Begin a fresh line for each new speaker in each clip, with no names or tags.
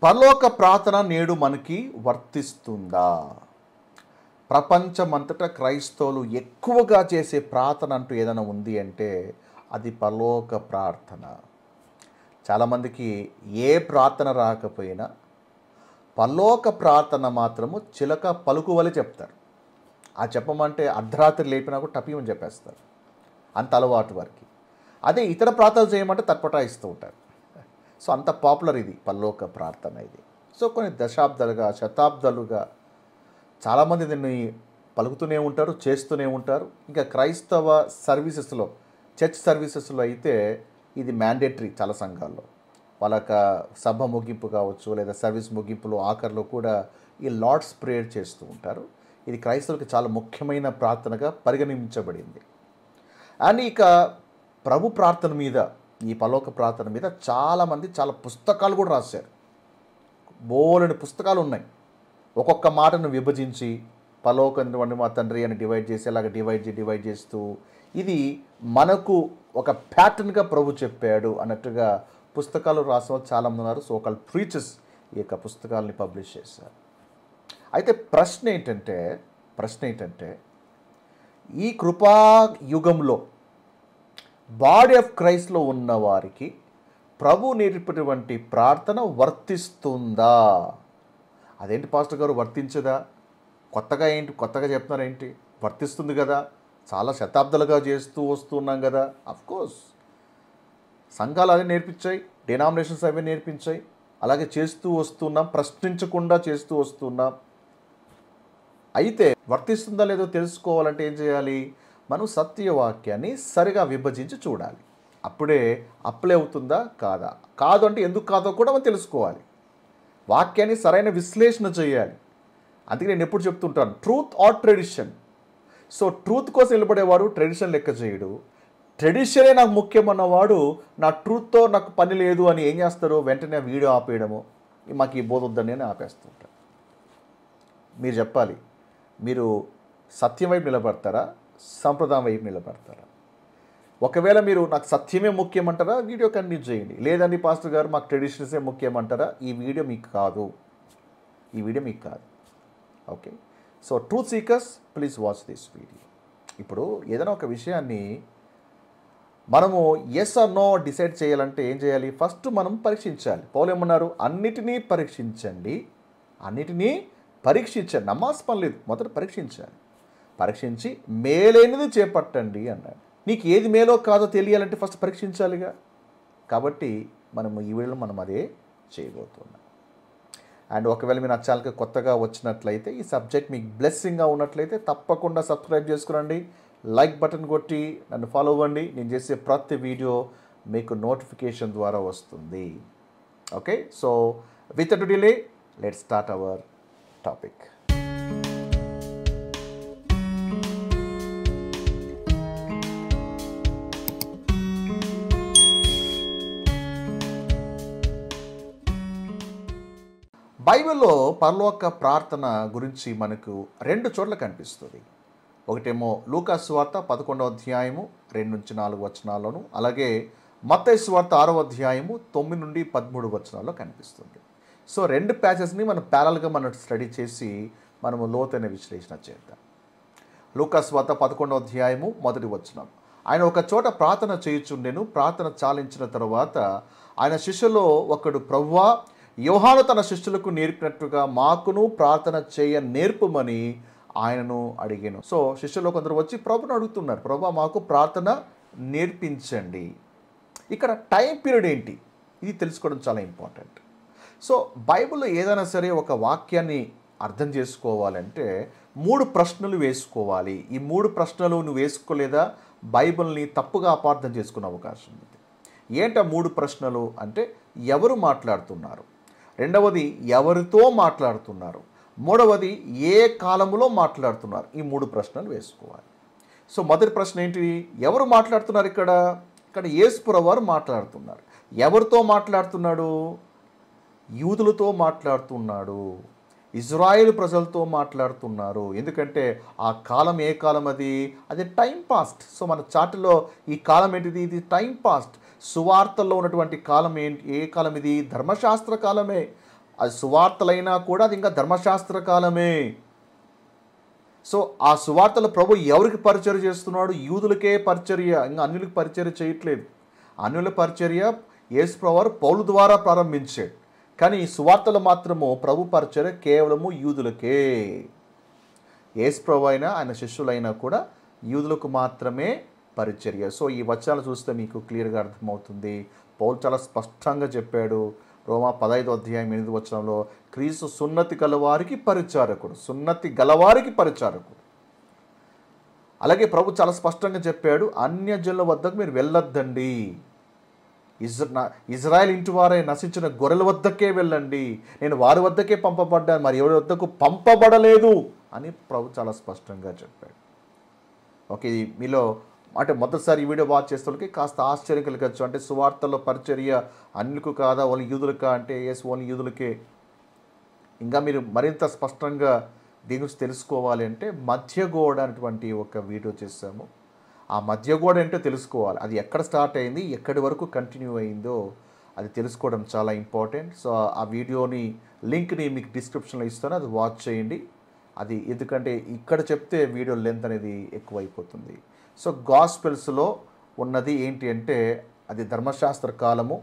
పరలోక ప్రార్థన నేడు మనకి వర్తిస్తుందా? ప్రపంచమంతటా క్రైస్తవులు ఎక్కువగా చేసే ప్రార్థన అంటూ ఏదైనా ఉంది అంటే అది పరలోక ప్రార్థన. చాలామందికి ఏ ప్రార్థన రాకపోయినా పరలోక ప్రార్థన మాత్రము చిలక పలుకువలి చెప్తారు. ఆ చెప్పమంటే అర్ధరాత్రి లేపినా కూడా టపీమని చెప్పేస్తారు, అంత అలవాటు వారికి. అదే ఇతర ప్రార్థనలు చేయమంటే తట్పటాయిస్తూ ఉంటారు. సో అంత పాపులర్ ఇది పరలోక ప్రార్థన ఇది. సో కొన్ని దశాబ్దాలుగా శతాబ్దాలుగా చాలామంది దీన్ని పలుకుతూనే ఉంటారు, చేస్తూనే ఉంటారు. ఇంకా క్రైస్తవ సర్వీసెస్లో, చర్చ్ సర్వీసెస్లో అయితే ఇది మ్యాండేటరీ. చాలా సంఘాల్లో వాళ్ళక సభ ముగింపు కావచ్చు లేదా సర్వీస్ ముగింపులో ఆఖరిలో కూడా ఈ లార్డ్స్ ప్రేయర్ చేస్తూ ఉంటారు. ఇది క్రైస్తవులకి చాలా ముఖ్యమైన ప్రార్థనగా పరిగణించబడింది. అండ్ ఇక ప్రభు ప్రార్థన మీద, ఈ పరలోక ప్రార్థన మీద చాలామంది చాలా పుస్తకాలు కూడా రాశారు. బోలెడు పుస్తకాలు ఉన్నాయి. ఒక్కొక్క మాటను విభజించి పరలోకం మా తండ్రి అని డివైడ్ చేసి అలాగ డివైడ్ చేస్తూ ఇది మనకు ఒక ప్యాటర్న్గా ప్రభు చెప్పాడు అన్నట్టుగా పుస్తకాలు రాసిన వాళ్ళు చాలామంది ఉన్నారు. సో కాల్ ప్రీచర్స్ ఈ యొక్క పుస్తకాలని పబ్లిష్ చేశారు. అయితే ప్రశ్న ఏంటంటే ఈ కృపా యుగంలో బాడీ ఆఫ్ క్రైస్ట్లో ఉన్న వారికి ప్రభు నేర్పినటువంటి ప్రార్థన వర్తిస్తుందా? అదేంటి పాస్టర్ గారు వర్తించదా? కొత్తగా చెప్తున్నారేంటి? వర్తిస్తుంది కదా, చాలా శతాబ్దాలుగా చేస్తూ వస్తున్నాం కదా. అఫ్కోర్స్ సంఘాలు అదే నేర్పించాయి, డినామినేషన్స్ అవే నేర్పించాయి, అలాగే చేస్తూ వస్తున్నాం, ప్రశ్నించకుండా చేస్తూ వస్తున్నాం. అయితే వర్తిస్తుందా లేదో తెలుసుకోవాలంటే ఏం చేయాలి? మనం సత్యవాక్యాన్ని సరిగా విభజించి చూడాలి. అప్పుడే అప్లై అవుతుందా కాదా, కాదు అంటే ఎందుకు కాదో కూడా మనం తెలుసుకోవాలి. వాక్యాన్ని సరైన విశ్లేషణ చేయాలి. అందుకే నేను ఎప్పుడు చెప్తుంటాను, truth or tradition. So truth కోసం నిలబడేవాడు ట్రెడిషన్ లెక్క చేయడు. ట్రెడిషనే నాకు ముఖ్యం అన్నవాడు నా ట్రూత్తో నాకు పని లేదు అని ఏం చేస్తారు? వెంటనే వీడియో ఆపేయడము, మాకు ఈ బోధ వద్దని అని ఆపేస్తుంటారు. మీరు చెప్పాలి, మీరు సత్యం వైపు నిలబడతారా, సంప్రదాయం వైపు నిలబడతారా? ఒకవేళ మీరు నాకు సత్యమే ముఖ్యం అంటారా, వీడియో కంటిన్యూ చేయండి. లేదండి పాస్టర్ గారు మాకు ట్రెడిషన్సే ముఖ్యం అంటారా, ఈ వీడియో మీకు కాదు. Okay. So truth seekers please watch this video. ఇప్పుడు ఏదైనా ఒక విషయాన్ని మనము ఎస్ ఆర్ నో డిసైడ్ చేయాలంటే ఏం చేయాలి? ఫస్ట్ మనం పరీక్షించాలి. పౌలు ఏమన్నారు? అన్నిటినీ పరీక్షించండి. నమాజ్ పని లేదు, మొదట పరీక్షించి మేలైనది చేపట్టండి అన్నాడు. నీకు ఏది మేలో కాదో తెలియాలంటే ఫస్ట్ పరీక్షించాలిగా. కాబట్టి మనము ఈ వీడియోలో మనం అదే చేయబోతున్నాం. అండ్ ఒకవేళ మీరు నా ఛానల్కి కొత్తగా వచ్చినట్లయితే, ఈ సబ్జెక్ట్ మీకు బ్లెస్సింగ్గా ఉన్నట్లయితే తప్పకుండా సబ్స్క్రైబ్ చేసుకురండి, లైక్ బటన్ కొట్టి నన్ను ఫాలో అవ్వండి. నేను చేసే ప్రతి వీడియో మీకు నోటిఫికేషన్ ద్వారా వస్తుంది. Okay, so without delay let's start our topic. బైబిల్లో పరలోక ప్రార్థన గురించి మనకు 2 చోట్ల కనిపిస్తుంది. ఒకటేమో లూకా సువార్త 11వ అధ్యాయము 2-4 వచనాల్లోను, అలాగే మత్తయి సువార్త 6వ అధ్యాయము 9 నుండి 13 వచనాల్లో కనిపిస్తుంది. సో 2 ప్యాసెస్ని మనం ప్యారల్గా స్టడీ చేసి మనము లోతైన విశ్లేషణ చేద్దాం. లూకా సువార్త 11వ అధ్యాయము 1వ వచనం. ఆయన ఒక చోట ప్రార్థన చేయుచుండెను. ప్రార్థన చాలించిన తరువాత ఆయన శిష్యులో ఒకడు, ప్రభువా, యోహాను తన శిష్యులకు నేర్పినట్టుగా మాకును ప్రార్థన చేయ నేర్పమని ఆయనను అడిగాను. సో శిష్యులు కొందరు వచ్చి ప్రభుని అడుగుతున్నారు, ప్రభువా మాకు ప్రార్థన నేర్పించండి. ఇక్కడ టైం పీరియడ్ ఏంటి, ఇది తెలుసుకోవడం చాలా ఇంపార్టెంట్. సో బైబిల్లో ఏదైనా సరే ఒక వాక్యాన్ని అర్థం చేసుకోవాలంటే 3 ప్రశ్నలు వేసుకోవాలి. ఈ 3 ప్రశ్నలు నువ్వు వేసుకోలేదా బైబిల్ని తప్పుగా అపార్థం చేసుకునే అవకాశం ఉంది. ఏంట 3 ప్రశ్నలు అంటే, ఎవరు మాట్లాడుతున్నారు, రెండవది ఎవరితో మాట్లాడుతున్నారు, మూడవది ఏ కాలంలో మాట్లాడుతున్నారు. ఈ 3 ప్రశ్నలు వేసుకోవాలి. సో మొదటి ప్రశ్న ఏంటి? ఎవరు మాట్లాడుతున్నారు? ఇక్కడ యేసు ప్రభువారు మాట్లాడుతున్నారు. ఎవరితో మాట్లాడుతున్నాడు? యూదులతో మాట్లాడుతున్నాడు, ఇజ్రాయేల్ ప్రజలతో మాట్లాడుతున్నారు. ఎందుకంటే ఆ కాలం ఏ కాలం? అది టైం పాస్ట్. సో మన చార్ట్లో ఈ కాలం ఏంటిది? ఇది టైం పాస్ట్. సువార్తల్లో ఉన్నటువంటి కాలం ఏ కాలం ఇది? ధర్మశాస్త్ర కాలమే. అది సువార్తలైనా కూడా అది ఇంకా ధర్మశాస్త్ర కాలమే. సో ఆ సువార్తల ప్రభు ఎవరికి పరిచర్య చేస్తున్నాడు? యూదులకే పరిచర్య, ఇంకా అన్యులకు పరిచర్య చేయట్లేదు. అన్యుల పరిచర్య యేసు ప్రభువారు పౌలు ద్వారా ప్రారంభించాడు. కానీ ఈ సువార్తలు మాత్రము ప్రభు పరిచర్య కేవలము యూదులకే. యేసు ప్రభు అయినా ఆయన శిష్యులైనా కూడా యూదులకు మాత్రమే పరిచర్య. సో ఈ వచనాలు చూస్తే మీకు క్లియర్గా అర్థమవుతుంది. పౌలు చాలా స్పష్టంగా చెప్పాడు. రోమా 15:8 క్రీస్తు సున్నతి గలవారికి పరిచారకుడు, సున్నతి గలవారికి పరిచారకుడు. అలాగే ప్రభు చాలా స్పష్టంగా చెప్పాడు, అన్యజనుల వద్దకు మీరు వెళ్ళొద్దండి, ఇజ్రాయెల్ ఇంటి వారే నశించిన గొర్రెల వద్దకే వెళ్ళండి, నేను వారి వద్దకే పంపబడ్డాను, మరి ఎవరి వద్దకు పంపబడలేదు అని ప్రభు చాలా స్పష్టంగా చెప్పాడు. ఓకే, మీలో అంటే మొదటిసారి ఈ వీడియో వాచ్ చేసేవాళ్ళకి కాస్త ఆశ్చర్యం కలగచ్చు. అంటే సువార్తల్లో పరిచర్య అన్యులకు కాదా, ఓన్లీ యూదులకా అంటే ఎస్ ఓన్లీ యూదులకే. ఇంకా మీరు మరింత స్పష్టంగా దీని గురించి తెలుసుకోవాలి అంటే మధ్యగోడ అనేటువంటి ఒక వీడియో చేసాము. ఆ మధ్యగోడ ఏంటో తెలుసుకోవాలి, అది ఎక్కడ స్టార్ట్ అయింది, ఎక్కడి వరకు కంటిన్యూ అయిందో అది తెలుసుకోవడం చాలా ఇంపార్టెంట్. సో ఆ వీడియోని లింక్ని మీకు డిస్క్రిప్షన్లో ఇస్తాను, అది వాచ్ చేయండి. అది ఎందుకంటే ఇక్కడ చెప్తే వీడియో లెంత్ అనేది ఎక్కువైపోతుంది. సో గాస్పెల్స్లో ఉన్నది ఏంటి అంటే అది ధర్మశాస్త్ర కాలము,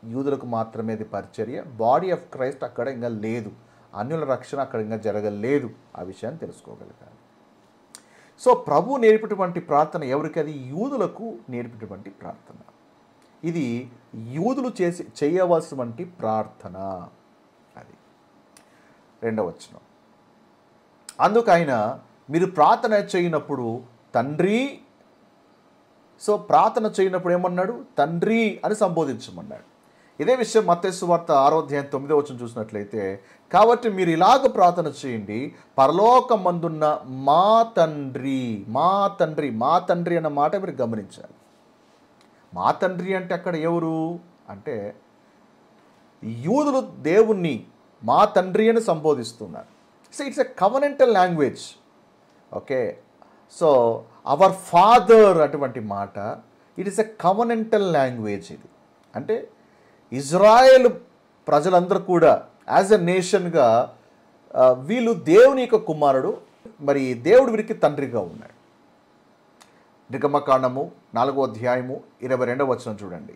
యూదులకు మాత్రమే అది పరిచర్య. బాడీ ఆఫ్ క్రైస్ట్ అక్కడ ఇంకా లేదు, అన్యుల రక్షణ అక్కడ ఇంకా జరగలేదు. ఆ విషయాన్ని తెలుసుకోగలిగాను. సో ప్రభు నేర్పినటువంటి ప్రార్థన ఎవరికి? అది యూదులకు నేర్పినటువంటి ప్రార్థన. ఇది యూదులు చేయవలసినటువంటి ప్రార్థన. అది 2వ వచనం. అందుకు ఆయన మీరు ప్రార్థన చేయనప్పుడు తండ్రి, సో ప్రార్థన చేయనప్పుడు ఏమన్నాడు? తండ్రి అని సంబోధించమన్నాడు. ఇదే విషయం మత్తయి సువార్త 6:9 చూసినట్లయితే, కాబట్టి మీరు ఇలాగ ప్రార్థన చేయండి, పరలోకమందున్న మా తండ్రి. మా తండ్రి, మా తండ్రి అన్న మాట మీరు గమనించాలి. మా తండ్రి అంటే అక్కడ ఎవరు అంటే యూదులు దేవుణ్ణి మా తండ్రి అని సంబోధిస్తున్నారు. So it's a covenantal language. Okay, so our father అటువంటి మాట, it is a covenantal language. ఇది అంటే ఇజ్రాయెల్ ప్రజలందరూ కూడా యాజ్ ఎ నేషన్గా వీళ్ళు దేవుని యొక్క కుమారుడు, మరి దేవుడు వీరికి తండ్రిగా ఉన్నాడు. నిర్గమకాండము 4:22 చూడండి.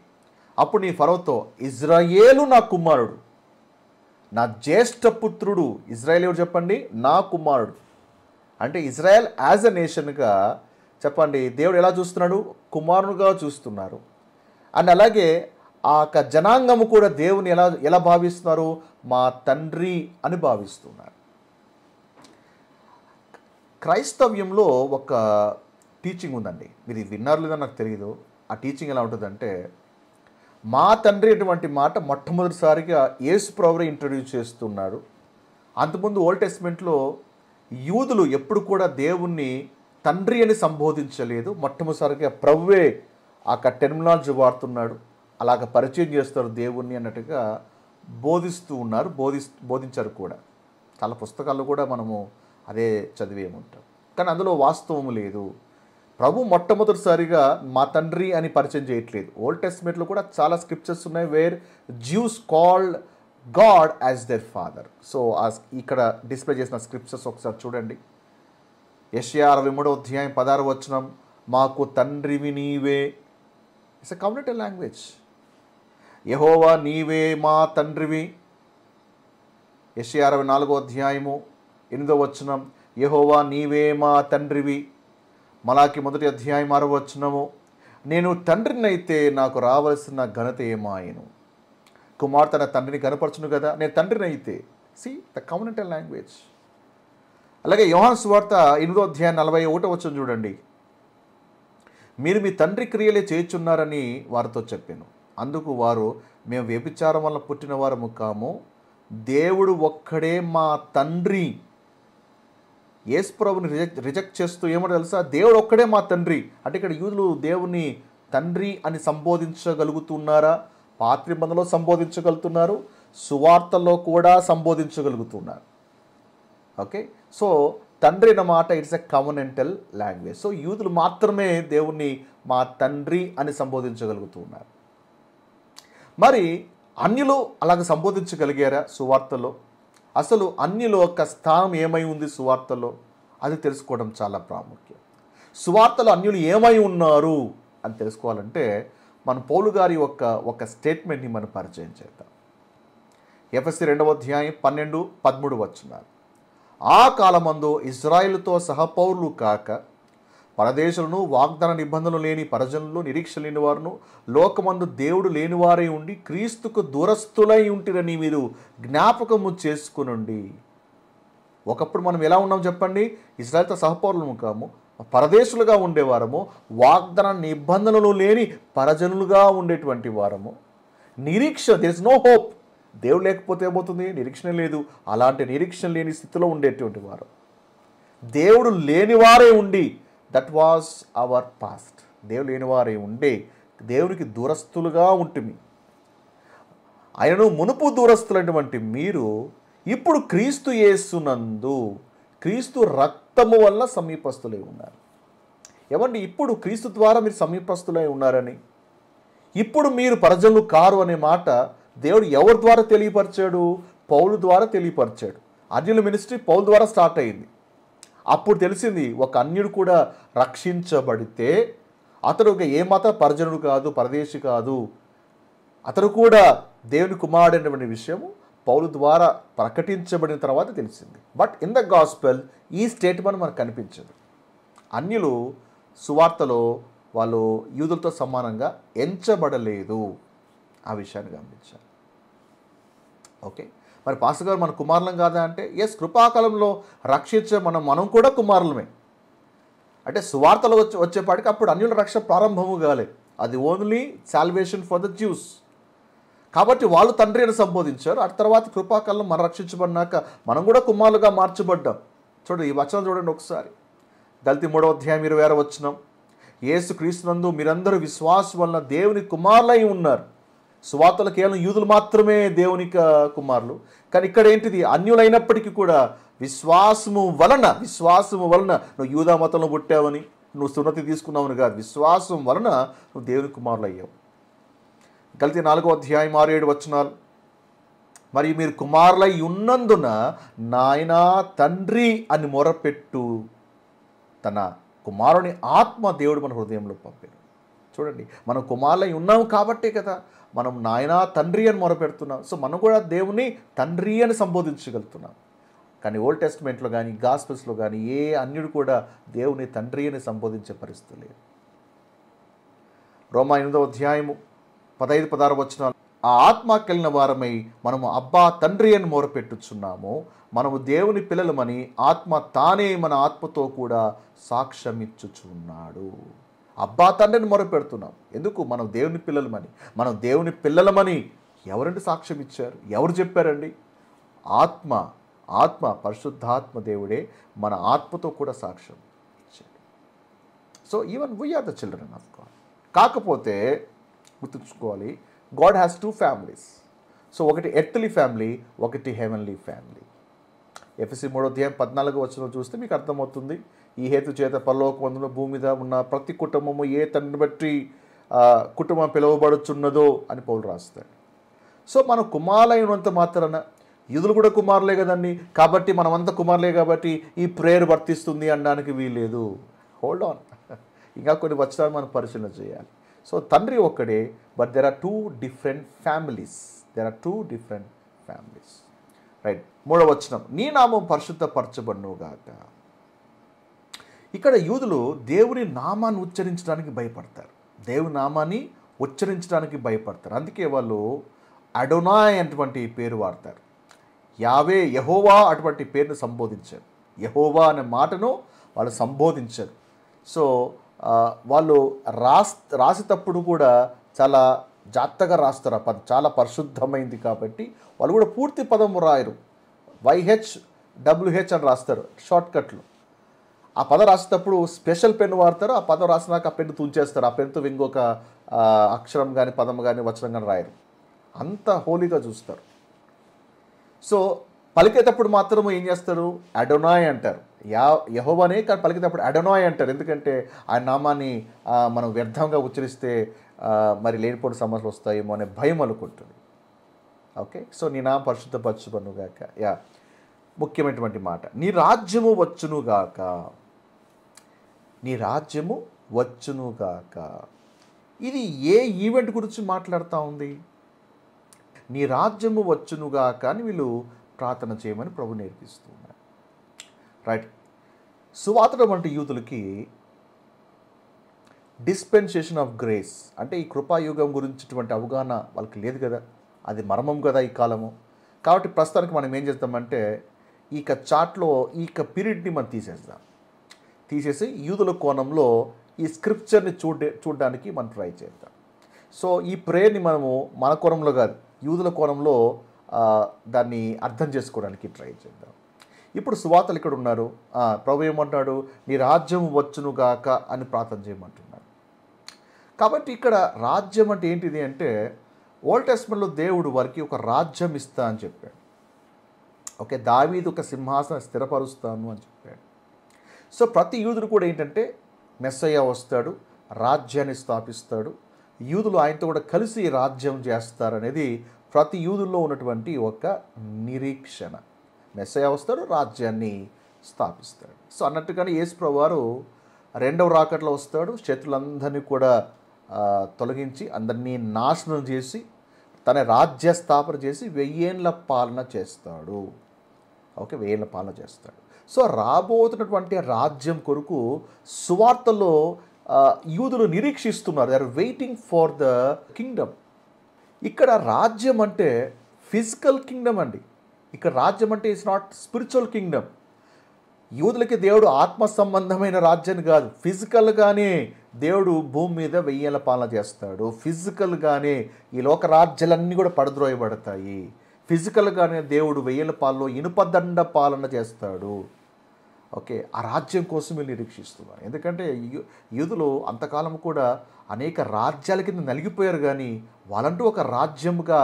అప్పుడు నీ ఫరోతో, ఇజ్రాయేలు నా కుమారుడు, నా జ్యేష్ఠ పుత్రుడు. ఇజ్రాయేల్ ఎవరు చెప్పండి? నా కుమారుడు. అంటే ఇజ్రాయెల్ యాజ్ ఎ నేషన్గా చెప్పండి దేవుడు ఎలా చూస్తున్నాడు? కుమారుడుగా చూస్తున్నారు. అండ్ అలాగే ఆ యొక్క జనాంగము కూడా దేవుని ఎలా భావిస్తున్నారు? మా తండ్రి అని భావిస్తున్నారు. క్రైస్తవ్యంలో ఒక టీచింగ్ ఉందండి, మీరు విన్నారు లేదో నాకు తెలియదు. ఆ టీచింగ్ ఎలా ఉంటుందంటే, మా తండ్రి అటువంటి మాట మొట్టమొదటిసారిగా యేసు ప్రభువే ఇంట్రడ్యూస్ చేస్తున్నాడు. అంతకుముందు ఓల్డ్ టెస్ట్మెంట్లో యూదులు ఎప్పుడు కూడా దేవుణ్ణి తండ్రి అని సంబోధించలేదు. మొట్టమొదటిసారిగా ప్రభువే ఆ టెర్మినాలజీ వాడుతున్నాడు, అలాగ పరిచయం చేస్తారు దేవుణ్ణి అన్నట్టుగా బోధిస్తూ ఉన్నారు, బోధించారు కూడా. చాలా పుస్తకాల్లో కూడా మనము అదే చదివేముంటాం. కానీ అందులో వాస్తవం లేదు. ప్రభు మొట్టమొదటిసారిగా మా తండ్రి అని పరిచయం చేయట్లేదు. ఓల్డ్ టెస్ట్మెంట్లో కూడా చాలా స్క్రిప్చర్స్ ఉన్నాయి where Jews called God as their father. So ఇక్కడ డిస్ప్లే చేసిన స్క్రిప్చర్స్ ఒకసారి చూడండి. యెషయా 63:16 మాకు తండ్రివి నీవే. It's a community language. యెహోవా నీవే మా తండ్రివి. యెషయా 64:8 యెహోవా నీవే మా తండ్రివి. మలాకి 1:6 నేను తండ్రినైతే నాకు రావాల్సిన ఘనత ఏమాయను. కుమార్తె తన తండ్రిని కనపరచును కదా, నేను తండ్రినైతే. See the community language. అలాగే యోహాను సువార్త 8:41 చూడండి. మీరు మీ తండ్రి క్రియలే చేయుచున్నారని వారితో చెప్పాను. అందుకు వారు, మేము వ్యభిచారం వల్ల పుట్టిన వారము కాము, దేవుడు ఒక్కడే మా తండ్రి. యేసు ప్రభుని రిజెక్ట్ చేస్తూ ఏమో తెలుసా? దేవుడు ఒక్కడే మా తండ్రి అంటే ఇక్కడ యూదులు దేవుని తండ్రి అని సంబోధించగలుగుతున్నారా? పాత నిబంధనలో సంబోధించగలుగుతున్నారు, సువార్తల్లో కూడా సంబోధించగలుగుతున్నారు. ఓకే, సో తండ్రి అన్న మాట it's a covenantal language. So యూదులు మాత్రమే దేవుణ్ణి మా తండ్రి అని సంబోధించగలుగుతున్నారు. మరి అన్యులు అలాగ సంబోధించగలిగారా సువార్తలో? అసలు అన్యుల యొక్క స్థానం ఏమై ఉంది సువార్తలో? అది తెలుసుకోవడం చాలా ప్రాముఖ్యం. సువార్తలో అన్యులు ఏమై ఉన్నారు అని తెలుసుకోవాలంటే మన పౌలు గారి ఒక స్టేట్మెంట్ని మనం పరిచయం చేద్దాం. ఎఫెసీ 2వ అధ్యాయం 12, 13 వచనాలు. ఆ కాలమందు ఇజ్రాయేలుతో సహపౌరులు కాక పరదేశులను, వాగ్దాన నిబంధనలు లేని పరజనులు, నిరీక్ష లేని వారును, లోకమందు దేవుడు లేనివారై ఉండి క్రీస్తుకు దూరస్థులై ఉంటిరని మీరు జ్ఞాపకము చేసుకునండి. ఒకప్పుడు మనం ఎలా ఉన్నాం చెప్పండి? ఇజ్రాయేల్తో సహపౌరులము కాము, పరదేశులుగా ఉండేవారము, వాగ్దాన నిబంధనలు లేని పరజనులుగా ఉండేటువంటి వారము. నిరీక్ష, దేర్ ఇస్ నో హోప్. దేవుడు లేకపోతే ఏమవుతుంది? నిరీక్షణ లేదు. అలాంటి నిరీక్షణ లేని స్థితిలో ఉండేటువంటి వారు, దేవుడు లేనివారే ఉండి, దట్ వాజ్ అవర్ పాస్ట్. దేవుడు లేనివారే ఉండే దేవునికి దూరస్తులుగా ఉంటుంది. ఆయనను మునుపు దూరస్తులైనటువంటి మీరు ఇప్పుడు క్రీస్తు యేసునందు, క్రీస్తు రక్తము వల్ల సమీపస్తులై ఉన్నారు. ఏమండి, ఇప్పుడు క్రీస్తు ద్వారా మీరు సమీపస్తులై ఉన్నారని, ఇప్పుడు మీరు పరజనులు కారు అనే మాట దేవుడు ఎవరి ద్వారా తెలియపరిచాడు? పౌలు ద్వారా తెలియపరిచాడు. అన్యుల మినిస్ట్రీ పౌలు ద్వారా స్టార్ట్ అయింది. అప్పుడు తెలిసింది ఒక అన్యుడు కూడా రక్షించబడితే అతడు ఏమాత్రం పరజనుడు కాదు, పరదేశి కాదు, అతడు కూడా దేవుని కుమారుడైనటువంటి విషయము పౌలు ద్వారా ప్రకటించబడిన తర్వాత తెలిసింది. బట్ ఇన్ ద గాస్పెల్ ఈ స్టేట్మెంట్ మనకు కనిపించదు. అన్యులు సువార్తలో వాళ్ళు యూదులతో సమానంగా ఎంచబడలేదు. ఆ విషయాన్ని గమనించాలి. ఓకే, మరి పాస్టర్ గారు మన కుమారులం కాదా అంటే, ఎస్, కృపాకాలంలో రక్షించే మనం కూడా కుమారులమే. అంటే సువార్తలో వచ్చేపాటికి అప్పుడు అన్యుల రక్షణ ప్రారంభము కాలేదు. అది only salvation for the juice. కాబట్టి వాళ్ళు తండ్రి అని సంబోధించారు. ఆ తర్వాత కృపాకాలంలో మనం రక్షించబడినాక మనం కూడా కుమారులుగా మార్చబడ్డాం. చూడండి ఈ వచనం చూడండి ఒకసారి. గల్తీ 3వ అధ్యాయం 26వ వచనం. యేసు క్రీస్తునందు మీరందరూ విశ్వాసం వలన దేవుని కుమారులై ఉన్నారు. సువార్తలు కేవలం యూదులు మాత్రమే దేవునికి కుమారులు. కానీ ఇక్కడ ఏంటిది? అన్యులైనప్పటికీ కూడా విశ్వాసము వలన నువ్వు యూదా మతంలో పుట్టావని, నువ్వు సున్నతి తీసుకున్నావని కాదు, విశ్వాసం వలన నువ్వు దేవుని కుమారులు అయ్యావు. గల్తీ 4వ అధ్యాయం 6-7 వచనాలు. మరి మీరు కుమారులై ఉన్నందున నాయనా తండ్రి అని మొరపెట్టు తన కుమారుని ఆత్మ దేవుడు మన హృదయంలో పంపారు. చూడండి, మనం కుమారులై ఉన్నాము కాబట్టే కదా మనం నాయనా తండ్రి అని మొరపెడుతున్నాం. సో మనం కూడా దేవుని తండ్రి అని సంబోధించగలుగుతున్నాం. కానీ ఓల్డ్ టెస్ట్మెంట్లో కానీ గాస్పెల్స్లో కానీ ఏ అన్యుడు కూడా దేవుని తండ్రి అని సంబోధించే పరిస్థితి లేదు. రోమా 8వ అధ్యాయము 15-16 వచనాలు. ఆ ఆత్మకి వెళ్ళిన వారమై మనము అబ్బా తండ్రి అని మొరపెట్టుచున్నాము. మనము దేవుని పిల్లలమని ఆత్మ తానే మన ఆత్మతో కూడా సాక్ష్యమిచ్చుచున్నాడు. అబ్బా తండ్రిని మొరపెడుతున్నాం. ఎందుకు? మనం దేవుని పిల్లలమని ఎవరంటే సాక్ష్యం ఇచ్చారు? ఎవరు చెప్పారండి? ఆత్మ పరిశుద్ధాత్మ దేవుడే మన ఆత్మతో కూడా సాక్ష్యం ఇచ్చాడు. So even we are the children of God. కాకపోతే గుర్తుంచుకోవాలి, గాడ్ హ్యాస్ 2 ఫ్యామిలీస్. సో ఒకటి ఎర్త్లీ ఫ్యామిలీ, ఒకటి హెవెన్లీ ఫ్యామిలీ. ఎఫెసీ 3వ అధ్యాయం 14వ వచనం చూస్తే మీకు అర్థమవుతుంది. ఈ హేతు చేత పరలోకమందున భూమి మీద ఉన్న ప్రతి కుటుంబము ఏ తండ్రిని బట్టి కుటుంబం పిలువబడుచున్నదో అని పౌలు రాస్తాడు. సో మనం కుమారులైనంత మాత్రాన యూదులు కూడా కుమారులే కదండి, కాబట్టి మనమంతా కుమారులే కాబట్టి ఈ ప్రేయర్ వర్తిస్తుంది అనడానికి వీల్లేదు. హోల్డ్ ఆన్, ఇంకా కొన్ని వచనాలు మనం పరిశీలన చేయాలి. సో తండ్రి ఒక్కడే, but there are 2 different families. Right. 3వ వచనం, నీ నామం పరిశుద్ధపరచబడునుగాక. ఇక్కడ యూదులు దేవుని నామాన్ని ఉచ్చరించడానికి భయపడతారు. అందుకే వాళ్ళు అడోనాయ్ అటువంటి పేరు వాడతారు. యావే, యెహోవా అటువంటి పేరును సంబోధించారు. యెహోవా అనే మాటను వాళ్ళు సంబోధించారు. సో వాళ్ళు రాసేటప్పుడు కూడా చాలా జాగ్రత్తగా రాస్తారు. ఆ పదం చాలా పరిశుద్ధమైంది కాబట్టి వాళ్ళు కూడా పూర్తి పదం రాయరు. YHWH అని రాస్తారు షార్ట్కట్లు. ఆ పదం రాసేటప్పుడు స్పెషల్ పెన్ వాడతారు. ఆ పదం రాసినాక ఆ పెన్ను తుంచేస్తారు. ఆ పెన్తో ఇంకొక అక్షరం కానీ పదం కానీ వచనం కానీ రాయరు. అంత హోలీగా చూస్తారు. సో పలికేటప్పుడు మాత్రం ఏం చేస్తారు? అడోనాయ్ అంటారు. యెహోవానే, కానీ పలికేటప్పుడు అడోనాయ్ అంటారు. ఎందుకంటే ఆ నామాన్ని మనం వ్యర్థంగా ఉచ్చరిస్తే మరి లేనిపోయిన సమస్యలు వస్తాయేమో అనే భయం అనుకుంటుంది. ఓకే, సో నీ నామం పరిశుద్ధపరచుకొనుగాక. యా, ముఖ్యమైనటువంటి మాట. నీ రాజ్యము వచ్చునుగాక, నీ రాజ్యము వచ్చునుగాక. ఇది ఏ ఈవెంట్ గురించి మాట్లాడుతూ ఉంది? నీ రాజ్యము వచ్చునుగాక అని వీళ్ళు ప్రార్థన చేయమని ప్రభు నేర్పిస్తున్నారు. రైట్. సువార్త వంటి యూతులకి డిస్పెన్సేషన్ ఆఫ్ గ్రేస్ అంటే ఈ కృపాయుగం గురించిటువంటి అవగాహన వాళ్ళకి లేదు కదా, అది మర్మం కదా ఈ కాలము. కాబట్టి ప్రస్తుతానికి మనం ఏం చేద్దామంటే ఈ చాట్లో ఈ పీరియడ్ని మనం తీసేసి యూదుల కోణంలో ఈ స్క్రిప్చర్ని చూడడానికి మనం ట్రై చేద్దాం. సో ఈ ప్రేయర్ని మనము మన కోణంలో కాదు, యూదుల కోణంలో దాన్ని అర్థం చేసుకోవడానికి ట్రై చేద్దాం. ఇప్పుడు సువార్తలు ఇక్కడ ఉన్నారు. ప్రభు ఏమంటున్నాడు? నీ రాజ్యం వచ్చునుగాక అని ప్రార్థన చేయమంటున్నాడు. కాబట్టి ఇక్కడ రాజ్యం అంటే ఏంటిది అంటే ఓల్డ్ టెస్ట్మెంట్లో దేవుడు వారికి ఒక రాజ్యం ఇస్తా అని చెప్పాడు. ఓకే, దావీదు ఒక సింహాసనం స్థిరపరుస్తాను అని చెప్పాడు. సో ప్రతి యూదుడు కూడా ఏంటంటే మెస్సయ్య వస్తాడు, రాజ్యాన్ని స్థాపిస్తాడు, యూదులు ఆయనతో కూడా కలిసి రాజ్యం చేస్తారనేది ప్రతి యూదుల్లో ఉన్నటువంటి ఒక నిరీక్షణ. మెస్సయ్య వస్తాడు, రాజ్యాన్ని స్థాపిస్తాడు. సో అన్నట్టుగానే యేసు ప్రభువు వారు రెండవ రాకట్లో వస్తాడు, శత్రులందరినీ కూడా తొలగించి అందరినీ నాశనం చేసి తన రాజ్య స్థాపన చేసి 1000 ఏళ్ల పాలన చేస్తాడు. ఓకే, 1000 ఏళ్ల పాలన చేస్తాడు. సో రాబోతున్నటువంటి రాజ్యం కొరకు సువార్తలో యూదులు నిరీక్షిస్తున్నారు. They are waiting for the kingdom. ఇక్కడ రాజ్యం అంటే ఫిజికల్ కింగ్డమ్ అండి. ఇక్కడ రాజ్యం అంటే ఇట్స్ నాట్ స్పిరిచువల్ కింగ్డమ్. యూదులకి దేవుడు ఆత్మ సంబంధమైన రాజ్యాన్ని కాదు, ఫిజికల్గానే దేవుడు భూమి మీద 1000 ఏళ్ల పాలన చేస్తాడు. ఫిజికల్గానే ఈ లోక రాజ్యాలన్నీ కూడా పడద్రోయబడతాయి. ఫిజికల్గానే దేవుడు 1000 ఏళ్ల పాలనలో ఇనుపదండ పాలన చేస్తాడు. ఓకే, ఆ రాజ్యం కోసం వీళ్ళు నిరీక్షిస్తున్నారు. ఎందుకంటే యూదులు అంతకాలం కూడా అనేక రాజ్యాల కింద నలిగిపోయారు, కానీ వాళ్ళంటూ ఒక రాజ్యంగా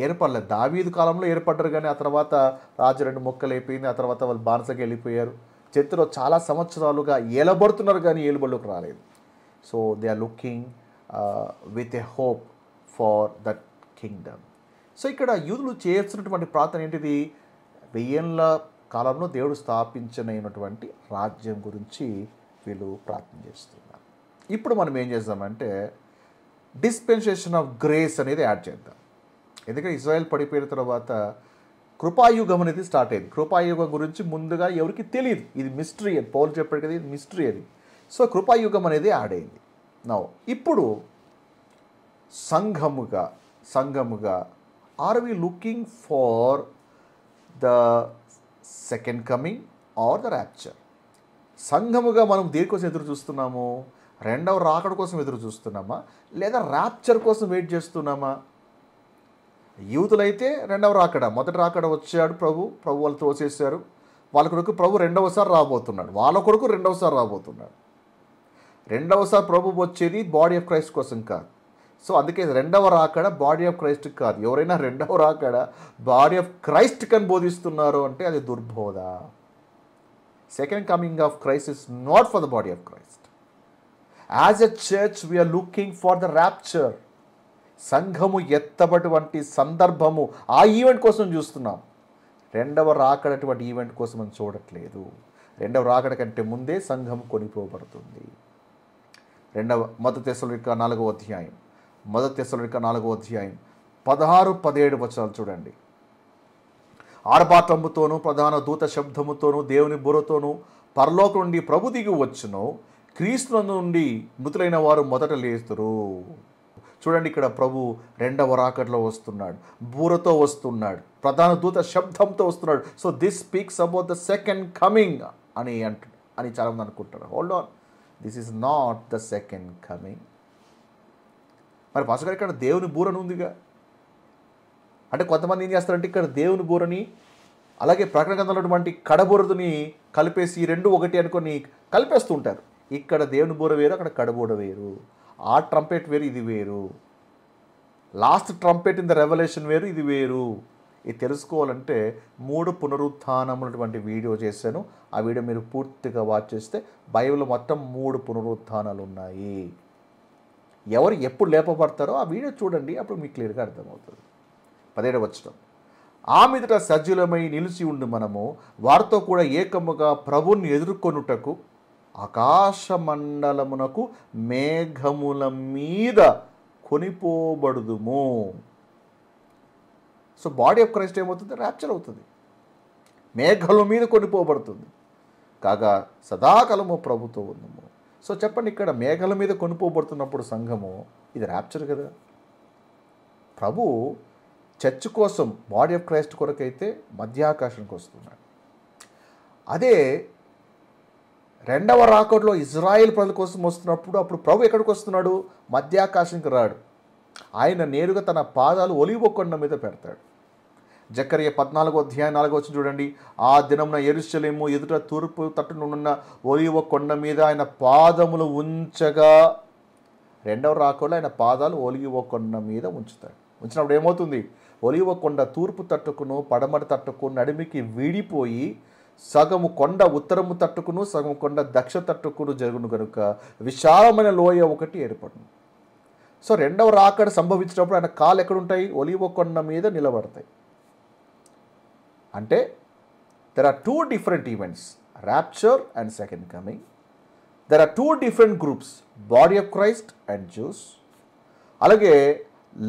ఏర్పడలేదు. దావీదు కాలంలో ఏర్పడ్డారు, కానీ ఆ తర్వాత రాజు 2 ముక్కలు అయిపోయింది. ఆ తర్వాత వాళ్ళు బానిసగా వెళ్ళిపోయారు. చరిత్రలో చాలా సంవత్సరాలుగా ఏలబడుతున్నారు, కానీ ఏలుబడిలోకి రాలేదు. So they are looking with a hope for that kingdom. So ఇక్కడ యూదులు చేస్తున్నటువంటి ప్రార్థన ఏంటిది? 1000 ఏళ్ల కాలంలో దేవుడు స్థాపించనైనటువంటి రాజ్యం గురించి వీళ్ళు ప్రార్థన చేస్తున్నారు. ఇప్పుడు మనం ఏం చేద్దామంటే డిస్పెన్సేషన్ ఆఫ్ గ్రేస్ అనేది యాడ్ చేద్దాం. ఎందుకంటే ఇజ్రాయెల్ పడిపోయిన తర్వాత కృపాయుగం అనేది స్టార్ట్ అయింది. కృపాయుగం గురించి ముందుగా ఎవరికి తెలియదు, ఇది మిస్టరీ అని పౌలు చెప్పాడు కదా, ఇది మిస్టరీ అది. సో కృపాయుగం అనేది యాడ్ అయింది. నౌ ఇప్పుడు సంఘముగా are we looking for the second coming or the rapture? సంఘముగా మనం దేనికోసం ఎదురు చూస్తున్నాము? రెండవ రాకడ కోసం ఎదురు చూస్తున్నామా, లేదా ర్యాప్చర్ కోసం వెయిట్ చేస్తున్నామా? యూతులైతే రెండవ రాకడ, మొదటి రాకడ వచ్చాడు ప్రభు వాళ్ళు తోసేశారు. వాళ్ళ కొరకు ప్రభు రెండవసారి రాబోతున్నాడు. వాళ్ళ కొరకు రెండవసారి రాబోతున్నాడు. రెండవసారి ప్రభు వచ్చేది బాడీ ఆఫ్ క్రైస్ట్ కోసం కాదు. సో అందుకే రెండవ రాకడ బాడీ ఆఫ్ క్రైస్ట్ కాదు. ఎవరైనా రెండవ రాకడ బాడీ ఆఫ్ క్రైస్ట్ కని బోధిస్తున్నారు అంటే అది దుర్బోధ. Second coming of Christ is not for the body of Christ. As a church we're looking for the rapture. సంఘము ఎత్తబటువంటి సందర్భము, ఆ ఈవెంట్ కోసం చూస్తున్నాం. రెండవ రాకడటువంటి ఈవెంట్ కోసం మనం చూడట్లేదు. రెండవ రాకడ కంటే ముందే సంఘం కొనిపోబడుతుంది. మొదటి తెస్సలోనిక 4వ అధ్యాయం 16-17 వచనాలు చూడండి. ఆర్భాటముతోనూ ప్రధాన దూత శబ్దముతోనూ దేవుని బుర్రతోనూ పరలోకం నుండి ప్రభు దిగి వచ్చును. క్రీస్తు నుండి మృతులైన వారు మొదట లేస్తురు. చూడండి, ఇక్కడ ప్రభు రెండవ రాకడలో వస్తున్నాడు, బూరతో వస్తున్నాడు, ప్రధాన దూత శబ్దంతో వస్తున్నాడు. So this speaks about the second coming అని చాలామంది అనుకుంటారు. Hold on, this is not the second coming. మరి పాస్టర్ గారు ఇక్కడ దేవుని బూరని ఉందిగా అంటే కొంతమంది ఏం చేస్తారంటే ఇక్కడ దేవుని బూరని అలాగే ప్రకటన గ్రంథంలో ఉన్నటువంటి కడబూరని కలిపేసి ఈ రెండు ఒకటి అనుకొని కలిపేస్తుంటారు. ఇక్కడ దేవుని బూర వేరు, అక్కడ కడబూర వేరు. ఆ ట్రంపెట్ వేరు, ఇది వేరు. Last trumpet in the revolution వేరు, ఇది వేరు. ఇది తెలుసుకోవాలంటే 3 పునరుత్థానములటువంటి వీడియో చేశాను. ఆ వీడియో మీరు పూర్తిగా వాచ్ చేస్తే బైబిల్లో మొత్తం 3 పునరుత్థానాలు ఉన్నాయి. ఎవరు ఎప్పుడు లేపబడతారో ఆ వీడియో చూడండి, అప్పుడు మీకు క్లియర్గా అర్థమవుతుంది. 17వ వచనం. ఆ మీదట సజ్జులమై నిలిచి ఉండి మనము వారితో కూడా ఏకముగా ప్రభుని ఎదుర్కొనుటకు ఆకాశ మండలమునకు మేఘముల మీద కొనిపోబడుదుము. సో బాడీ ఆఫ్ క్రైస్ట్ ఏమవుతుంది? ర్యాప్చర్ అవుతుంది, మేఘాల మీద కొనిపోబడుతుంది. కాగా సదాకాలము ప్రభుతో ఉందము. సో చెప్పండి, ఇక్కడ మేఘాల మీద కొనిపోబడుతున్నప్పుడు సంఘము, ఇది ర్యాప్చర్ కదా. ప్రభు చర్చ్ కోసం, బాడీ ఆఫ్ క్రైస్ట్ కొరకైతే మధ్యాకాశానికి వస్తున్నాడు. అదే రెండవ రాకడలో ఇజ్రాయేల్ ప్రజల కోసం వస్తున్నప్పుడు అప్పుడు ప్రభు ఎక్కడికి వస్తున్నాడు? మధ్యాకాశానికి రాడు. ఆయన నేరుగా తన పాదాలు ఒలీవ కొండ మీద పెడతాడు. జకర్య 14:4 చూడండి. ఆ దినమున యెరూషలేము ఎదుట తూర్పు తట్టునున్న ఒలీవ కొండ మీద ఆయన పాదములు ఉంచగా, రెండవ రాకడలో ఆయన పాదాలు ఒలీవ కొండ మీద ఉంచుతాడు. ఉంచినప్పుడు ఏమవుతుంది? ఒలీవ కొండ తూర్పు తట్టుకును పడమటి తట్టుకును నడిమికి విడిపోయి సగము కొండ ఉత్తరము తట్టుకును సగము కొండ దక్షిణ తట్టుకును జరుగును కనుక విశాలమైన లోయ ఒకటి ఏర్పడును. సో రెండవ రాకడ సంభవించినప్పుడు ఆయన కాళ్ళు ఎక్కడుంటాయి? ఒలీవ కొండ మీద నిలబడతాయి. అంటే there are 2 different events, rapture and second coming. There are 2 different groups, body of Christ and Jews. అలాగే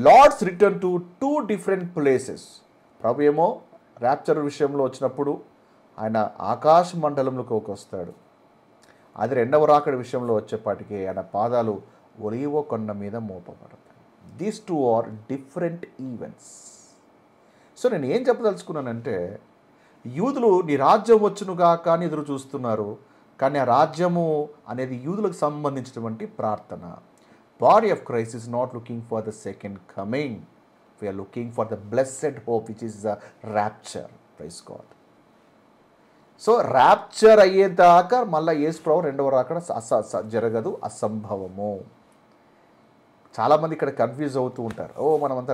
Lord's return to 2 different places. ప్రభు ఏమో ర్యాప్చర్ విషయంలో వచ్చినప్పుడు ఆయన ఆకాశ మండలంలోకి వస్తాడు. అది రెండవ రాకడ విషయంలో వచ్చేపాటికి ఆయన పాదాలు ఒలీవ కొండ మీద మోపబడతాయి. These 2 are different events. So నేను ఏం చెప్పదలుచుకున్నానంటే, యూదులు నీ రాజ్యం వచ్చునుగా కానీ ఎదురు చూస్తున్నారు. కానీ ఆ రాజ్యము అనేది యూదులకు సంబంధించినటువంటి ప్రార్థన. Body of Christ is not looking for the second coming. We are looking for the blessed hope which is the rapture. Praise God. So rapture అయ్యేదాకా మళ్ళీ యేసు ప్రభు రెండవ రాకడ జరగదు, అసంభవము. చాలామంది ఇక్కడ కన్ఫ్యూజ్ అవుతూ ఉంటారు. మనమంతా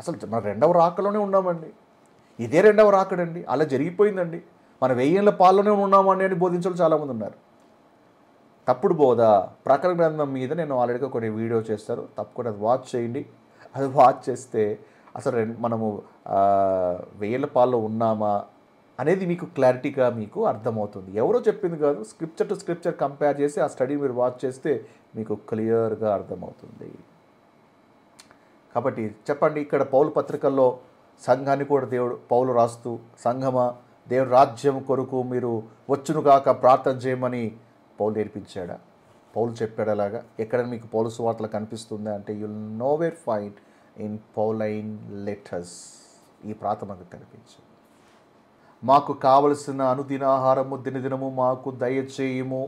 అసలు మన రెండవ రాకలోనే ఉన్నామండి, ఇదే రెండవ రాకడండి, అలా జరిగిపోయిందండి, మన 1000 ఏళ్ల పాలలోనే ఉన్నామండి అని బోధించడం చాలామంది ఉన్నారు. తప్పుడు బోధ. ప్రకటన గ్రంథం మీద నేను ఆల్రెడీగా కొన్ని వీడియో చేస్తాను, తప్పకుండా అది వాచ్ చేయండి. అది వాచ్ చేస్తే అసలు మనము 1000 ఏళ్ల పాలలో ఉన్నామా అనేది మీకు క్లారిటీగా మీకు అర్థమవుతుంది. ఎవరో చెప్పింది కాదు, స్క్రిప్చర్ టు స్క్రిప్చర్ కంపేర్ చేసి ఆ స్టడీ మీరు వాచ్ చేస్తే మీకు క్లియర్గా అర్థమవుతుంది. కాబట్టి చెప్పండి, ఇక్కడ పౌలు పత్రికల్లో సంఘాన్ని కూడా పౌలు రాస్తూ, సంఘమా దేవుడు రాజ్యం కొరకు మీరు వచ్చునుగాక ప్రార్థన చేయమని పౌలు నేర్పించాడా? పౌలు చెప్పాడు అలాగా? ఎక్కడ మీకు పౌలు సువార్తలు కనిపిస్తుందా అంటే you'll nowhere find in Pauline letters ఈ ప్రార్థన మనకు కనిపించింది. మాకు కావలసిన అనుదిన ఆహారము దినదినము మాకు దయచేయము.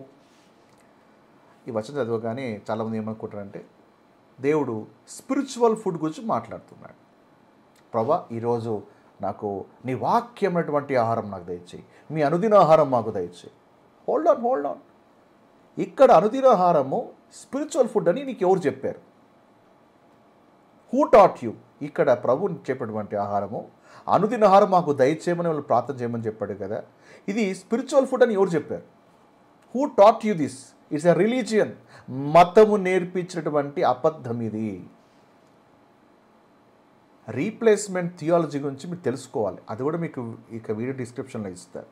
ఈ వచనం చదవగానే చాలామంది ఏమనుకుంటారంటే దేవుడు స్పిరిచువల్ ఫుడ్ గురించి మాట్లాడుతున్నాడు. ప్రభా, ఈరోజు నాకు నీ వాక్యమైనటువంటి ఆహారం నాకు దయచేయి, మీ అనుదిన ఆహారం మాకు దయచేయి. Hold on. ఇక్కడ అనుదిన ఆహారము స్పిరిచువల్ ఫుడ్ అని నీకు ఎవరు చెప్పారు? Who taught you? ఇక్కడ ప్రభు చెప్పేటువంటి ఆహారము అనుదిన ఆహారం మాకు దయచేయమని వాళ్ళు ప్రార్థన చేయమని చెప్పాడు కదా. ఇది స్పిరిచువల్ ఫుడ్ అని ఎవరు చెప్పారు? Who taught you this? It's a religion. మతము నేర్పించినటువంటి అబద్ధం ఇది. రీప్లేస్మెంట్ థియాలజీ గురించి మీరు తెలుసుకోవాలి. అది కూడా మీకు ఇక వీడియో డిస్క్రిప్షన్లో ఇస్తారు.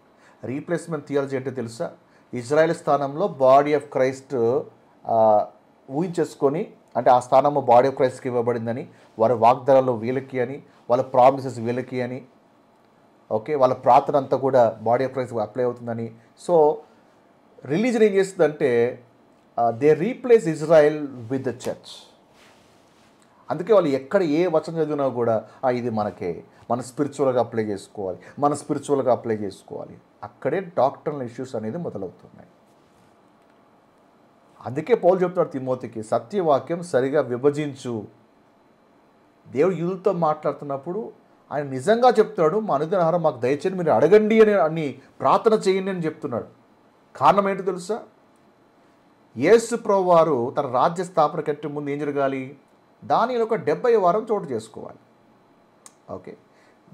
రీప్లేస్మెంట్ థియాలజీ అంటే తెలుసా? ఇజ్రాయెల్ స్థానంలో బాడీ ఆఫ్ క్రైస్ట్ ఊహించేసుకొని, అంటే ఆ స్థానంలో బాడీ ఆఫ్ క్రైస్ట్కి ఇవ్వబడిందని, వారి వాగ్దానాలు వీళ్ళకి అని, వాళ్ళ ప్రామిసెస్ వీళ్ళకి అని, ఓకే, వాళ్ళ ప్రార్థన అంతా కూడా బాడీ ఆఫ్ క్రైస్ట్ అప్లై అవుతుందని. సో రిలీజన్ ఏం చేస్తుందంటే they replace Israel with the church. అందుకే వాళ్ళు ఎక్కడ ఏ వచనం చదివినా కూడా ఇది మనకే, మన స్పిరిచువల్గా అప్లై చేసుకోవాలి. అక్కడే డాక్టర్నల్ ఇష్యూస్ అనేది మొదలవుతున్నాయి. అందుకే పౌలు చెప్తున్నాడు తిమోతికి, సత్యవాక్యం సరిగా విభజించు. దేవుడు యూదులతో మాట్లాడుతున్నప్పుడు ఆయన నిజంగా చెప్తున్నాడు, మా అనుదిన ఆహారం మాకు దయచేయండి, మీరు అడగండి అని ప్రార్థన చేయండి అని చెప్తున్నాడు. కారణం ఏంటో తెలుసా? యేసు ప్రభువు వారు తన రాజ్య స్థాపన కంటే ముందు ఏం జరగాలి? దానియేలు ఒక 70వ వారం చోటు చేసుకోవాలి. ఓకే,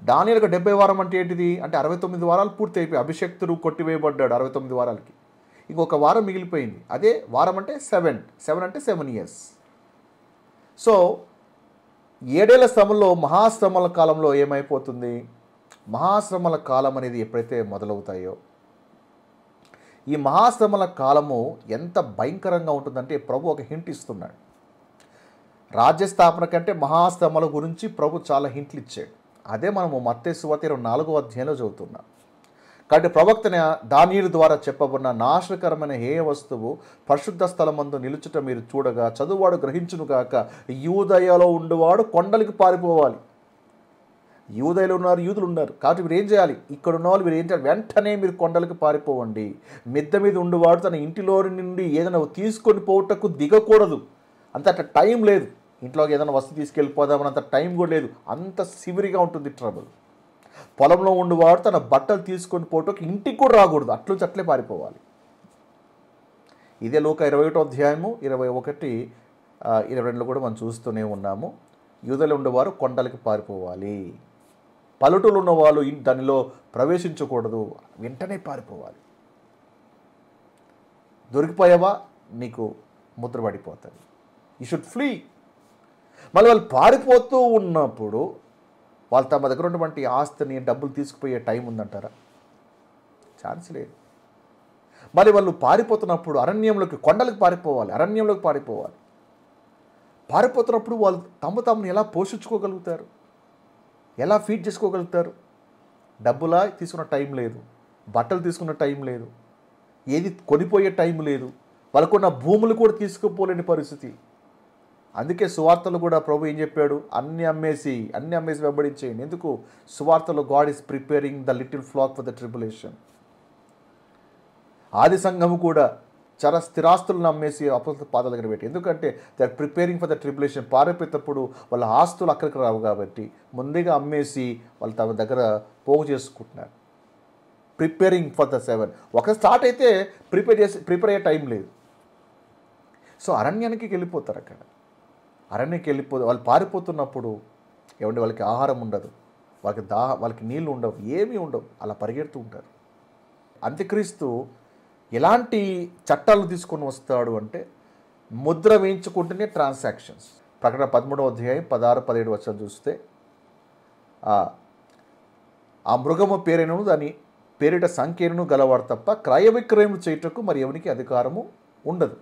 దానియేలు ఒక 70వ వారం అంటే ఏంటిది? అంటే 69 వారాలు పూర్తి అయిపోయి అభిషక్తుడు కొట్టివేయబడ్డాడు 69 వారాలకి. ఇంకొక వారం మిగిలిపోయింది. అదే వారం అంటే 7 అంటే 7 years. సో 7 ఏళ్ల శ్రమలో మహాశ్రమల కాలంలో ఏమైపోతుంది? మహాశ్రమల కాలం అనేది ఎప్పుడైతే మొదలవుతాయో, ఈ మహాశ్రమల కాలము ఎంత భయంకరంగా ఉంటుందంటే ప్రభు ఒక హింట్ ఇస్తున్నాడు. రాజ్య స్థాపన కంటే మహాశ్రమల గురించి ప్రభు చాలా హింట్లు ఇచ్చాడు. అదే మనము మత్తయి సువార్త 24వ అధ్యాయంలో చదువుతున్నాం. కాబట్టి ప్రవక్తన దానియేలు ద్వారా చెప్పబడిన నాశనకరమైన ఏ వస్తువు పరిశుద్ధ స్థలమందు నిలుచుట మీరు చూడగా చదువువాడు గ్రహించునుగాక, యూదయలో ఉండేవాడు కొండలకి పారిపోవాలి. యూదయలో ఉన్నారు, యూదులు ఉన్నారు. కాబట్టి మీరు ఏం చేయాలి? ఇక్కడ ఉన్న వాళ్ళు మీరు ఏం చేయాలి? వెంటనే మీరు కొండలకు పారిపోవండి. మిద్ద మీద ఉండేవాడు తన ఇంటిలో నుండి ఏదైనా తీసుకొని పోవటకు దిగకూడదు. అంత టైం లేదు. ఇంట్లోకి ఏదైనా వస్తువు తీసుకెళ్ళిపోదామని అంత టైం కూడా లేదు. అంత సివిరిగా ఉంటుంది ట్రబుల్. పొలంలో ఉండేవాడు తన బట్టలు తీసుకొని పోవటకు ఇంటికి కూడా రాకూడదు. అట్లుంచి అట్లే పారిపోవాలి. ఇదే లూకా 21వ అధ్యాయము 21, 22లో కూడా మనం చూస్తూనే ఉన్నాము. యూదలో ఉండేవారు కొండలకి పారిపోవాలి. పల్లెటూళ్ళు ఉన్నవాళ్ళు దానిలో ప్రవేశించకూడదు. వెంటనే పారిపోవాలి. దొరికిపోయావా నీకు ముద్ర పడిపోతుంది. You should flea. మళ్ళీ వాళ్ళు పారిపోతూ ఉన్నప్పుడు వాళ్ళు తమ దగ్గర ఉన్నటువంటి ఆస్తిని డబ్బులు తీసుకుపోయే టైం ఉందంటారా? ఛాన్స్ లేదు. మళ్ళీ వాళ్ళు పారిపోతున్నప్పుడు అరణ్యంలోకి, కొండలకు పారిపోవాలి, అరణ్యంలోకి పారిపోవాలి. పారిపోతున్నప్పుడు వాళ్ళు తమని ఎలా పోషించుకోగలుగుతారు? ఎలా ఫీడ్ చేసుకోగలుగుతారు? డబ్బులా తీసుకున్న టైం లేదు, బట్టలు తీసుకున్న టైం లేదు, ఏది కొనిపోయే టైం లేదు, వాళ్ళకున్న భూములు కూడా తీసుకుపోలేని పరిస్థితి. అందుకే సువార్తలు కూడా ప్రభు ఏం చెప్పాడు? అన్ని అమ్మేసి వెంబడించేయండి. ఎందుకు? సువార్తలో God is preparing the little flax for the tribulation. ఆది సంఘము కూడా చాలా స్థిరాస్తులను అమ్మేసి అపోస్తలుల పాదాల దగ్గర పెట్టి, ఎందుకంటే they are preparing for the tribulation. పారిపోయేటప్పుడు వాళ్ళ ఆస్తులు అక్కడికి రావు కాబట్టి ముందుగా అమ్మేసి వాళ్ళు తమ దగ్గర పోగు చేసుకుంటున్నారు. Preparing for the 7. ఒక స్టార్ట్ అయితే ప్రిపేర్ అయ్యే టైం లేదు. సో అరణ్యానికి వెళ్ళిపోతారు. అక్కడ అరణ్యానికి వాళ్ళు పారిపోతున్నప్పుడు ఏమంటే వాళ్ళకి ఆహారం ఉండదు, వాళ్ళకి నీళ్ళు ఉండవు, ఏమీ ఉండవు. అలా పరిగెడుతూ ఉంటారు. అంత్యక్రీస్తు ఎలాంటి చట్టాలు తీసుకొని వస్తాడు అంటే ముద్ర వేయించుకుంటేనే ట్రాన్సాక్షన్స్. ప్రకటన 13వ అధ్యాయం 16, 17 వచ్చి చూస్తే ఆ మృగము పేరును దాని పేరిట సంఖ్యను గలవాడు తప్ప క్రయ విక్రయం చేయుటకు మరి ఎవరికి అధికారము ఉండదు.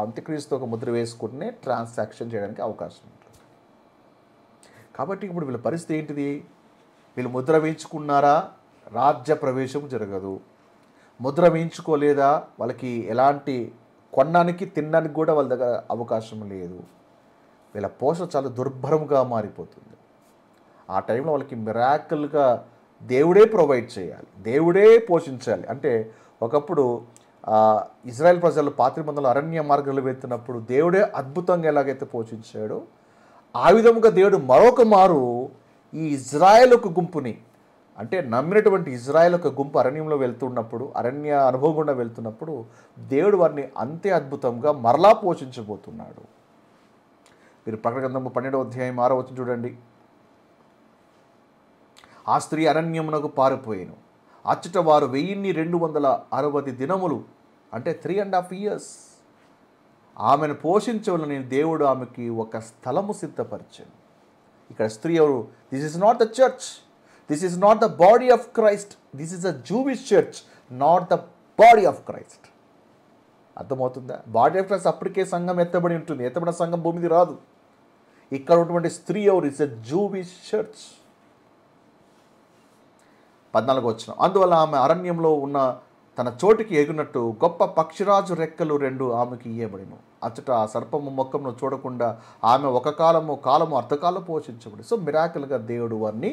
అంత్యక్రీస్తు ఒక ముద్ర వేసుకుంటేనే ట్రాన్సాక్షన్ చేయడానికి అవకాశం ఉంటుంది. కాబట్టి ఇప్పుడు వీళ్ళ పరిస్థితి ఏంటిది? వీళ్ళు ముద్ర వేయించుకున్నారా? రాజ్య ప్రవేశం జరగదు. ముద్ర వేయించుకోలేదా? వాళ్ళకి ఎలాంటి కొనడానికి తినడానికి కూడా వాళ్ళ దగ్గర అవకాశం లేదు. వీళ్ళ పోషణ చాలా దుర్భరంగా మారిపోతుంది. ఆ టైంలో వాళ్ళకి మిరాకిల్గా దేవుడే ప్రొవైడ్ చేయాలి, దేవుడే పోషించాలి. అంటే ఒకప్పుడు ఇజ్రాయెల్ ప్రజలు పాత నిబంధనలో అరణ్య మార్గాలు వెళ్తున్నప్పుడు దేవుడే అద్భుతంగా ఎలాగైతే పోషించాడో ఆ విధముగా దేవుడు మరొక మారు ఈ ఇజ్రాయెల్ ఒక గుంపుని, అంటే నమ్మినటువంటి ఇజ్రాయెల్ ఒక గుంపు అరణ్యంలో వెళ్తున్నప్పుడు, అరణ్య అనుభవం గుండా వెళ్తున్నప్పుడు దేవుడు వారిని అంతే అద్భుతంగా మరలా పోషించబోతున్నాడు. మీరు ప్రకటన గ్రంథము 12వ అధ్యాయం 6వ వచనం చూడండి. ఆ స్త్రీ అరణ్యమునకు పారిపోయాను, అచ్చట వారు 1260 దినములు, అంటే 3.5 years ఆమెను పోషించవలని దేవుడు ఆమెకి ఒక స్థలము సిద్ధపరిచాను. ఇక్కడ స్త్రీ ఎవరు? This is not the church, this is not the body of Christ, this is a Jewish church, not the body of Christ. అర్థమవుతుందా? బాడీ ఆఫ్ క్రైస్ట్ అప్పటికే సంఘం ఎత్తబడి ఉంటుంది. ఎత్తబడిన సంఘం భూమి మీద రాదు. ఇక్కడ ఉన్నటువంటి స్త్రీ ఎవరు? It's a Jewish church. 14వ వచనం. అందువల్ల ఆమె అరణ్యంలో ఉన్న తన చోటికి ఎగినట్టు గొప్ప పక్షిరాజు రెక్కలు 2 ఆమెకి ఇయ్యబడిను. అచ్చట ఆ సర్పము మొక్కమును చూడకుండా ఆమె ఒక కాలము అర్ధకాలం పోషించబడి. సో మిరాకిల్గా దేవుడు వారిని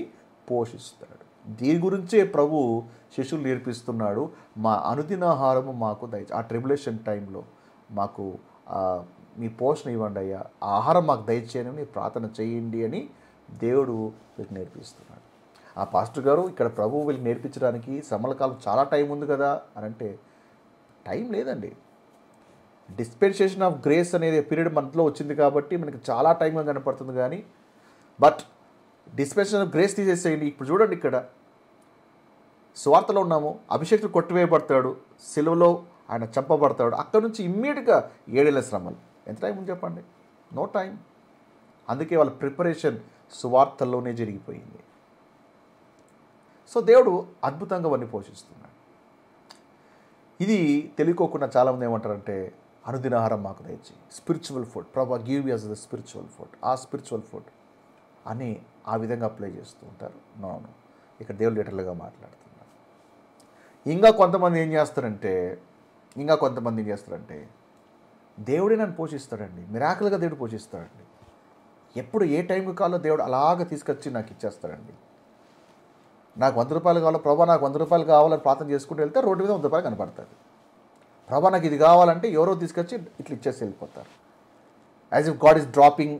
పోషిస్తాడు. దీని గురించే ప్రభు శిష్యులు నేర్పిస్తున్నాడు. మా అనుదినాహారము మాకు ఆ ట్రిబులేషన్ టైంలో మాకు మీ పోషణ ఇవ్వండి అయ్యా, ఆహారం మాకు దయచేయని ప్రార్థన చేయండి అని దేవుడు వీరికి నేర్పిస్తున్నాడు. ఆ పాస్టర్ గారు ఇక్కడ ప్రభు వీళ్ళకి నేర్పించడానికి శ్రమల కాలం చాలా టైం ఉంది కదా అని అంటే టైం లేదండి. డిస్పెన్సేషన్ ఆఫ్ గ్రేస్ అనేది పీరియడ్ మంత్లో వచ్చింది కాబట్టి మనకి చాలా టైంగా కనపడుతుంది. కానీ బట్ డిస్పెన్సేషన్ ఆఫ్ గ్రేస్ తీసేసేయండి. ఇప్పుడు చూడండి, ఇక్కడ స్వార్థలో ఉన్నాము, అభిషేకుడు కొట్టివేయబడతాడు, సిలువలో ఆయన చంపబడతాడు. అక్కడ నుంచి ఇమ్మీడియట్గా 7 ఏళ్ల శ్రమలు. ఎంత టైం ఉంది చెప్పండి? No time. అందుకే వాళ్ళ ప్రిపరేషన్ సువార్తల్లోనే జరిగిపోయింది. సో దేవుడు అద్భుతంగా అవన్నీ పోషిస్తున్నాడు. ఇది తెలియకోకుండా చాలామంది ఏమంటారంటే అనుదినాహారం మాకు దయచేయి, స్పిరిచువల్ ఫుడ్, ప్రభా give us the spiritual food, ఆ స్పిరిచువల్ ఫుడ్ అని ఆ విధంగా అప్లై చేస్తూ ఉంటారు. నోను, ఇక్కడ దేవుడు లీటర్లుగా మాట్లాడుతున్నారు. ఇంకా కొంతమంది ఏం చేస్తారంటే దేవుడే నన్ను పోషిస్తాడండి, మిరాకిల్గా దేవుడు పోషిస్తాడండి, ఎప్పుడు ఏ టైంకి కావాలో దేవుడు అలాగ తీసుకొచ్చి నాకు ఇచ్చేస్తాడండి. నాకు 100 రూపాయలు కావాలో, ప్రభా నాకు 100 రూపాయలు కావాలని ప్రార్థన చేసుకుంటూ వెళ్తే రోడ్డు మీద 100 రూపాయలు కనపడుతుంది. ప్రభా నాకు ఇది కావాలంటే ఎవరో తీసుకొచ్చి ఇట్లా ఇచ్చేసి వెళ్ళిపోతారు. As if God is dropping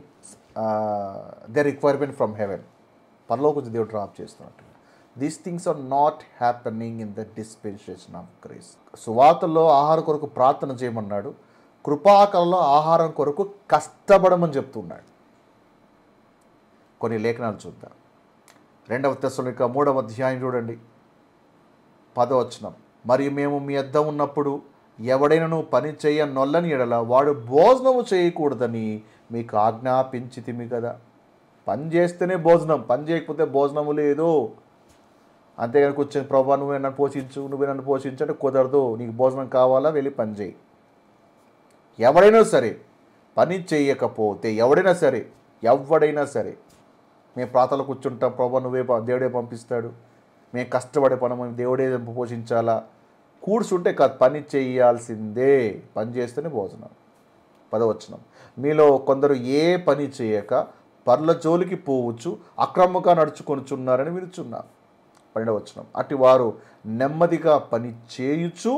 the requirement from heaven. పరలోకి వచ్చి దేవుడు డ్రాప్ చేస్తున్నట్టు. These things are not happening in the dispensation of grace. సువార్తల్లో ఆహారం కొరకు ప్రార్థన చేయమన్నాడు, కృపాకాలంలో ఆహారం కొరకు కష్టపడమని చెప్తున్నాడు. కొన్ని లేఖనాలు చూద్దాం. 2 తెస్సలోనిక 3వ అధ్యాయం చూడండి, 10వ వచనం. మరియు మేము మీ యొద్ద ఉన్నప్పుడు ఎవడైనా పని చేయ నొల్లని ఎడల వాడు భోజనము చేయకూడదని మీకు ఆజ్ఞాపించితిమి కదా. పని చేస్తేనే భోజనం, పని చేయకపోతే భోజనము లేదు. అంతేగాని కూర్చొని ప్రభా నువ్వే నన్ను పోషించు అంటే కుదరదు. నీకు భోజనం కావాలా, వెళ్ళి పని చేయి. ఎవడైనా సరే పని చేయకపోతే, ఎవడైనా సరే మేము ప్రాతలో కూర్చుంటాం, ప్రభా దేవుడే పంపిస్తాడు, మేము కష్టపడే పని దేవుడే పోషించాలా, కూర్చుంటే కాదు, పని చేయాల్సిందే. పని చేస్తేనే భోజనం. 10వ వచనం. మీలో కొందరు ఏ పని చేయక పర్ల జోలికి పోవచ్చు, అక్రమంగా నడుచుకొనుచున్నారని వినుచున్నాం. 12వ వచనం. అటు వారు నెమ్మదిగా పని చేయుచు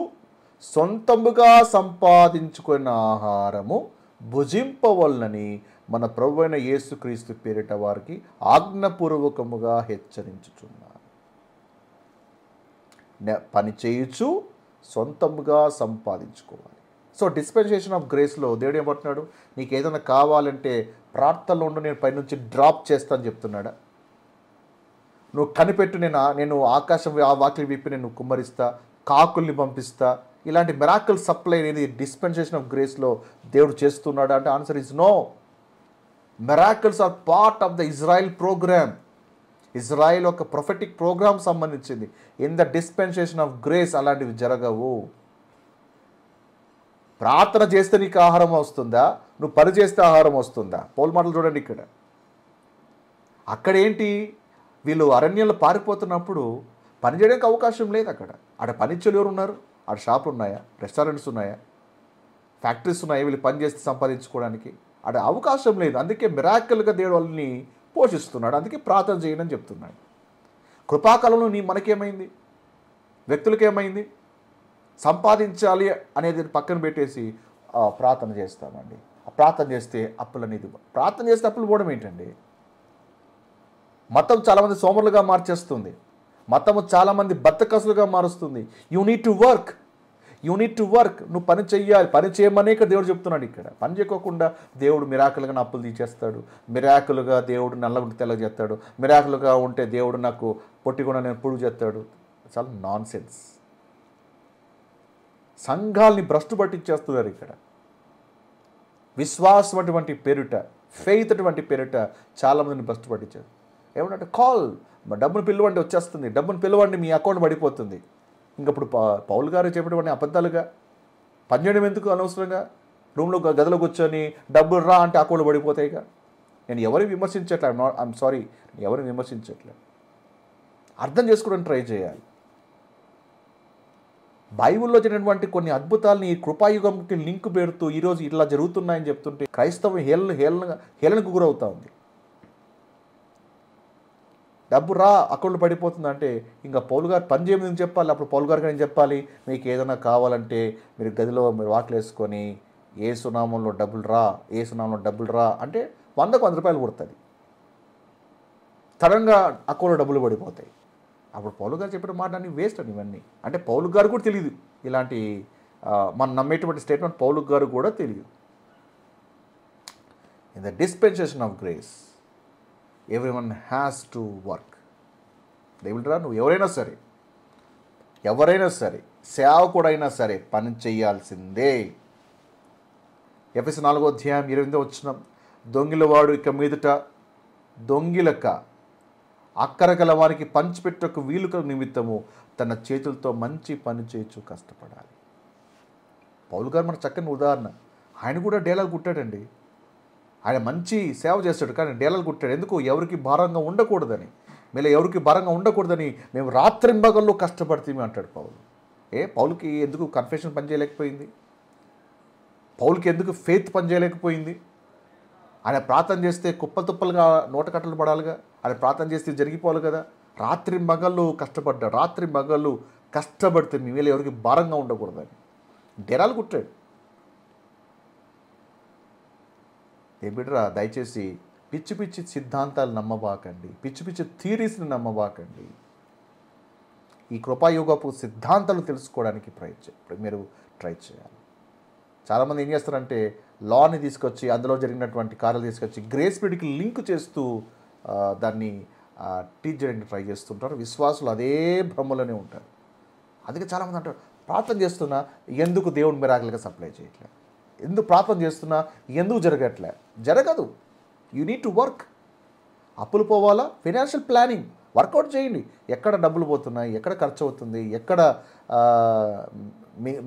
సొంతముగా సంపాదించుకున్న ఆహారము భుజింపవలనని మన ప్రభువైన యేసుక్రీస్తు పేరిట వారికి ఆజ్ఞపూర్వకముగా హెచ్చరించుచున్నారు. పని చేయుచు సొంతముగా సంపాదించుకోవాలి. సో డిస్పెన్సేషన్ ఆఫ్ గ్రేస్లో దేవుడు ఏమంటున్నాడు, నీకు ఏదైనా కావాలంటే ప్రార్థనలో ఉండి నేను పైనుంచి డ్రాప్ చేస్తాను చెప్తున్నాడా? నువ్వు కనిపెట్టు, నేను ఆకాశం వాకిలి విప్పి నేను కుమ్మరిస్తా, కాకుల్ని పంపిస్తా, ఇలాంటి మిరాకిల్ సప్లై అనేది డిస్పెన్సేషన్ ఆఫ్ గ్రేస్లో దేవుడు చేస్తున్నాడా అంటే answer is no. Miracles are part of the Israel program. Israel ఒక ప్రొఫెటిక్ ప్రోగ్రామ్ సంబంధించింది. In the dispensation of grace అలాంటివి జరగవు. ప్రార్థన చేస్తే నీకు ఆహారం వస్తుందా, నువ్వు పని చేస్తే ఆహారం వస్తుందా? పౌలు మాటలు చూడండి ఇక్కడ. అక్కడేంటి, వీళ్ళు అరణ్యంలో పారిపోతున్నప్పుడు పని చేయడానికి అవకాశం లేదు. అక్కడ పనిచ్చేలు ఎవరు ఉన్నారు? ఆడ షాపులు ఉన్నాయా, రెస్టారెంట్స్ ఉన్నాయా, ఫ్యాక్టరీస్ ఉన్నాయా వీళ్ళు పని చేస్తే సంపాదించుకోవడానికి? ఆడ అవకాశం లేదు. అందుకే మిరాకిల్గా దేవుడు వాళ్ళని పోషిస్తున్నాడు. అందుకే ప్రార్థన చేయనని చెప్తున్నాడు. కృపాకాలంలో మనకేమైంది, వ్యక్తులకి ఏమైంది? సంపాదించాలి అనేది పక్కన పెట్టేసి ప్రార్థన చేస్తామండి. ప్రార్థన చేస్తే అప్పులనేది, ప్రార్థన చేస్తే అప్పులు పోవడం ఏంటండి? మతం చాలామంది సోమరులుగా మార్చేస్తుంది. మతము చాలామంది బద్దకసులుగా మారుస్తుంది. You need to work. నువ్వు పని చెయ్యాలి, పని చేయమనే ఇక్కడ దేవుడు చెప్తున్నాడు. ఇక్కడ పని చేయకోకుండా దేవుడు మిరాకులుగా నా అప్పులు తీసేస్తాడు, మిరాకులుగా దేవుడు నల్లగుంటే తెల్లగా చేస్తాడు, మిరాకులుగా ఉంటే దేవుడు నాకు పొట్టికుండా నేను పొడుగు చేస్తాడు. చాలా నాన్ సెన్స్. సంఘాల్ని భ్రష్టు పట్టించేస్తున్నారు ఇక్కడ. విశ్వాసం అటువంటి పేరిట, ఫెయిత్ అటువంటి పేరిట చాలామందిని భ్రష్టు పట్టించారు. ఏమంటే కాల్, డబ్బును పిలవండి వచ్చేస్తుంది, డబ్బును పిలవండి మీ అకౌంట్ పడిపోతుంది. ఇంకప్పుడు పౌలు గారు చెప్పేటువంటి అబద్ధాలుగా పనిచేయడం ఎందుకు అనవసరంగా? రూమ్లో గదిలో కూర్చొని డబ్బులు రా అంటే అకౌంట్లు పడిపోతాయిగా. నేను ఎవరిని విమర్శించట్లే, ఐఎమ్ సారీ, ఎవరిని విమర్శించట్లే. అర్థం చేసుకోవడానికి ట్రై చేయాలి. బైబిల్లో జరిగినటువంటి కొన్ని అద్భుతాలని కృపాయుగంకి లింక్ పెడుతూ ఈరోజు ఇట్లా జరుగుతున్నాయని చెప్తుంటే క్రైస్తవం హేళనకు గురవుతూ ఉంది. డబ్బు రా అకౌంట్లు పడిపోతుందంటే ఇంకా పౌలు గారు పని చేయమని చెప్పాలి. అప్పుడు పౌలు గారికి నేను చెప్పాలి, మీకు ఏదైనా కావాలంటే మీరు గదిలో మీరు వాకిలు వేసుకొని ఏ సునామంలో డబ్బులు రా అంటే 100కు 100 రూపాయలు కొడుతుంది. సడన్గా అకౌంట్లో డబ్బులు పడిపోతాయి. అప్పుడు పౌలు గారు చెప్పిన మాట అన్ని వేస్ట్ అని ఇవన్నీ. అంటే పౌలు గారు కూడా తెలియదు ఇలాంటి మనం నమ్మేటువంటి స్టేట్మెంట్ పౌలు గారు కూడా తెలియదు. In the dispensation of grace everyone has to work. దేవుడురా, నువ్వు ఎవరైనా సరే సేవకుడైనా సరే పని చేయాల్సిందే. ఎఫెసీ 4వ అధ్యాయం 28వ వచనం, దొంగిలవాడు ఇక మీదట దొంగిలక అక్కర గల వారికి పంచిపెట్టకు వీలుక నిమిత్తము తన చేతులతో మంచి పని చేయొచ్చు కష్టపడాలి. పౌలు గారు మన చక్కని ఉదాహరణ. ఆయన కూడా డేలాలు కుట్టాడండి. ఆయన మంచి సేవ చేస్తాడు, కానీ డేలాలు కుట్టాడు. ఎందుకు? ఎవరికి భారంగా ఉండకూడదని. మేము ఎవరికి భారంగా ఉండకూడదని మేము రాత్రింబగల్లో కష్టపడితే అంటాడు పౌలు. పౌలుకి ఎందుకు కన్ఫెషన్ పనిచేయలేకపోయింది? పౌలుకి ఎందుకు ఫెయిత్ పనిచేయలేకపోయింది? ఆయన ప్రార్థన చేస్తే కుప్పలు తుప్పలుగా నోట కట్టలు పడాలిగా. ఆయన ప్రార్థన చేస్తే జరిగిపోవాలి కదా. రాత్రి మగళ్ళు కష్టపడ్డాడు. రాత్రి మగళ్ళు కష్టపడితే మీ వేళ ఎవరికి భారంగా ఉండకూడదని డెరాలు కుట్టాడు. బిడ్డరా, దయచేసి పిచ్చి పిచ్చి సిద్ధాంతాలు నమ్మబాకండి, పిచ్చి పిచ్చి థియరీస్ని నమ్మబాకండి. ఈ కృపాయోగపు సిద్ధాంతాలు తెలుసుకోవడానికి మీరు ట్రై చేయాలి. చాలామంది ఏం చేస్తారంటే లాని తీసుకొచ్చి అందులో జరిగినటువంటి కార్యాలు తీసుకొచ్చి గ్రేస్ పీరియడ్కి లింక్ చేస్తూ దాన్ని టీచ్ చేయడానికి ట్రై చేస్తుంటారు. విశ్వాసులు అదే భ్రమలోనే ఉంటారు. అందుకే చాలామంది అంటారు, ప్రార్థన చేస్తున్నా ఎందుకు దేవుడు మిరాకిల్గా సప్లై చేయట్లే, ఎందుకు ప్రార్థన చేస్తున్నా ఎందుకు జరగట్లే? జరగదు. You need to work. అప్పులు పోవాలా? ఫైనాన్షియల్ ప్లానింగ్ వర్కౌట్ చేయండి. ఎక్కడ డబ్బులు పోతున్నాయి, ఎక్కడ ఖర్చు అవుతుంది, ఎక్కడ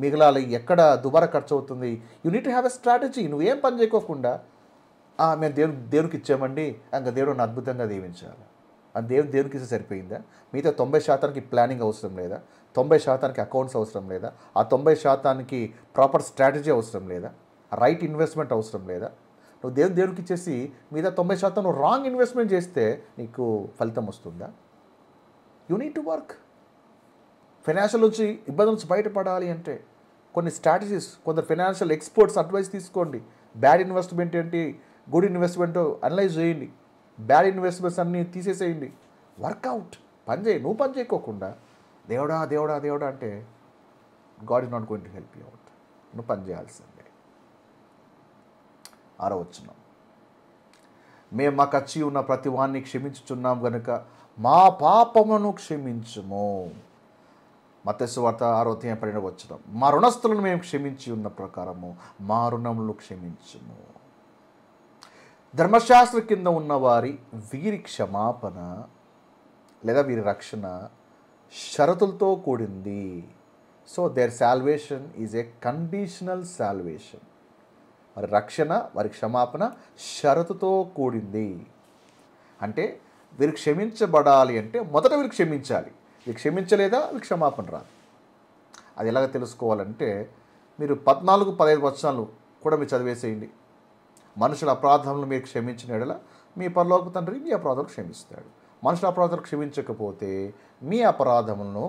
మిగలాలి, ఎక్కడ దుబారా ఖర్చు అవుతుంది. You need to have a strategy. నువ్వేం పని చేయకోకుండా మేము దేవునికి ఇచ్చామండి, ఇంకా దేవుడిని అద్భుతంగా దీవించాలి అని దేవునికి ఇస్తే సరిపోయిందా? మిగతా 90% ప్లానింగ్ అవసరం లేదా? 90% అకౌంట్స్ అవసరం లేదా? ఆ 90% ప్రాపర్ స్ట్రాటజీ అవసరం లేదా? రైట్ ఇన్వెస్ట్మెంట్ అవసరం లేదా? నువ్వు దేవునికి ఇచ్చేసి మిగతా 90% నువ్వు రాంగ్ ఇన్వెస్ట్మెంట్ చేస్తే నీకు ఫలితం వస్తుందా? You need to work. Financial నుంచి ఇబ్బందుల నుంచి బయటపడాలి అంటే కొన్ని స్ట్రాటజీస్, కొందరు ఫైనాన్షియల్ ఎక్స్పర్ట్స్ అడ్వైస్ తీసుకోండి. బ్యాడ్ ఇన్వెస్ట్మెంట్ ఏంటి, గుడ్ ఇన్వెస్ట్మెంట్ అనలైజ్ చేయండి. బ్యాడ్ ఇన్వెస్ట్మెంట్స్ అన్నీ తీసేసేయండి. వర్కౌట్. పని చేయి. నువ్వు పని చేయకోకుండా దేవుడా దేవుడా దేవుడా అంటే God is not going to help you out. నువ్వు పని చేయాల్సిందే. 6వ వచనం, మేము మాకు వచ్చి ఉన్న ప్రతి వాన్ని క్షమించుచున్నాం గనుక మా పాపమును క్షమించుము. మత్తయి సువార్త 6వ వచనం, మా రుణస్థులను మేము క్షమించి ఉన్న ప్రకారము మా రుణములు క్షమించుము. ధర్మశాస్త్ర కింద ఉన్నవారి వీరి క్షమాపణ లేదా వీరి రక్షణ షరతులతో కూడింది. So there salvation is a conditional salvation. వారి రక్షణ, వారి క్షమాపణ షరతుతో కూడింది. అంటే వీరు క్షమించబడాలి అంటే మొదట వీరు క్షమించాలి. వీరు క్షమించలేదా వీరికి క్షమాపణ రాదు. అది ఎలాగ తెలుసుకోవాలంటే మీరు 14-15 వచనాలు కూడా మీరు చదివేసేయండి. మనుషుల అపరాధములను మీరు క్షమించిన యెడల మీ పరలోక తండ్రి మీ అపరాధాలు క్షమిస్తాడు. మనుషుల అపరాధాలు క్షమించకపోతే మీ అపరాధములను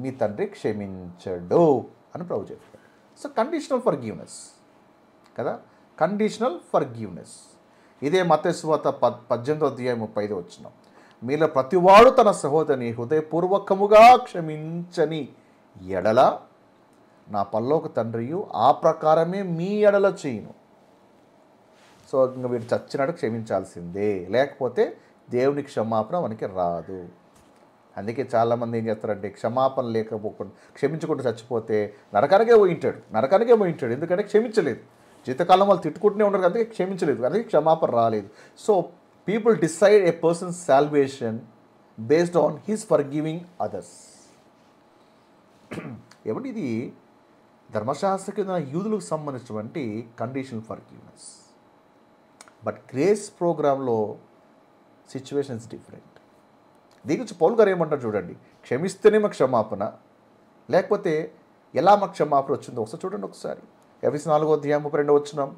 మీ తండ్రి క్షమించడు అని ప్రభు చెప్పాడు. సో కండిషనల్ ఫర్గివ్నెస్ కదా, కండిషనల్ ఫర్గివ్నెస్. ఇదే మత్తయి సువార్త 18:35 వచనం, మీలో ప్రతివాడు తన సహోదరిని హృదయపూర్వకముగా క్షమించని ఎడల నా పరలోక తండ్రియు ఆ ప్రకారమే మీ ఎడల చేయును. సో ఇంకా వీడు చచ్చినట్టు క్షమించాల్సిందే, లేకపోతే దేవుని క్షమాపణ మనకి రాదు. అందుకే చాలామంది ఏం చేస్తారంటే క్షమాపణ లేకపోకుండా క్షమించకుండా చచ్చిపోతే నరకానికే పోయింటాడు. ఎందుకంటే క్షమించలేదు. జీవితకాలం వాళ్ళు తిట్టుకుంటూనే ఉన్నారు, అందుకే క్షమించలేదు, అందుకే క్షమాపణ రాలేదు. So people decide A persons salvation based on his for giving others. ఏమంటే ఇది ధర్మశాస్త్ర కింద యూదులకు సంబంధించినటువంటి కండిషనల్ ఫర్గివ్నెస్. బట్ గ్రేస్ ప్రోగ్రాంలో సిచ్యువేషన్ ఇస్ డిఫరెంట్. దీని గురించి పౌలు గారు ఏమంటారు చూడండి, క్షమిస్తేనే మాకు క్షమాపణ, లేకపోతే ఎలా మాకు క్షమాపణ వచ్చిందో ఒకసారి చూడండి. ఒకసారి ఎఫెసీ 4:32 వచనం,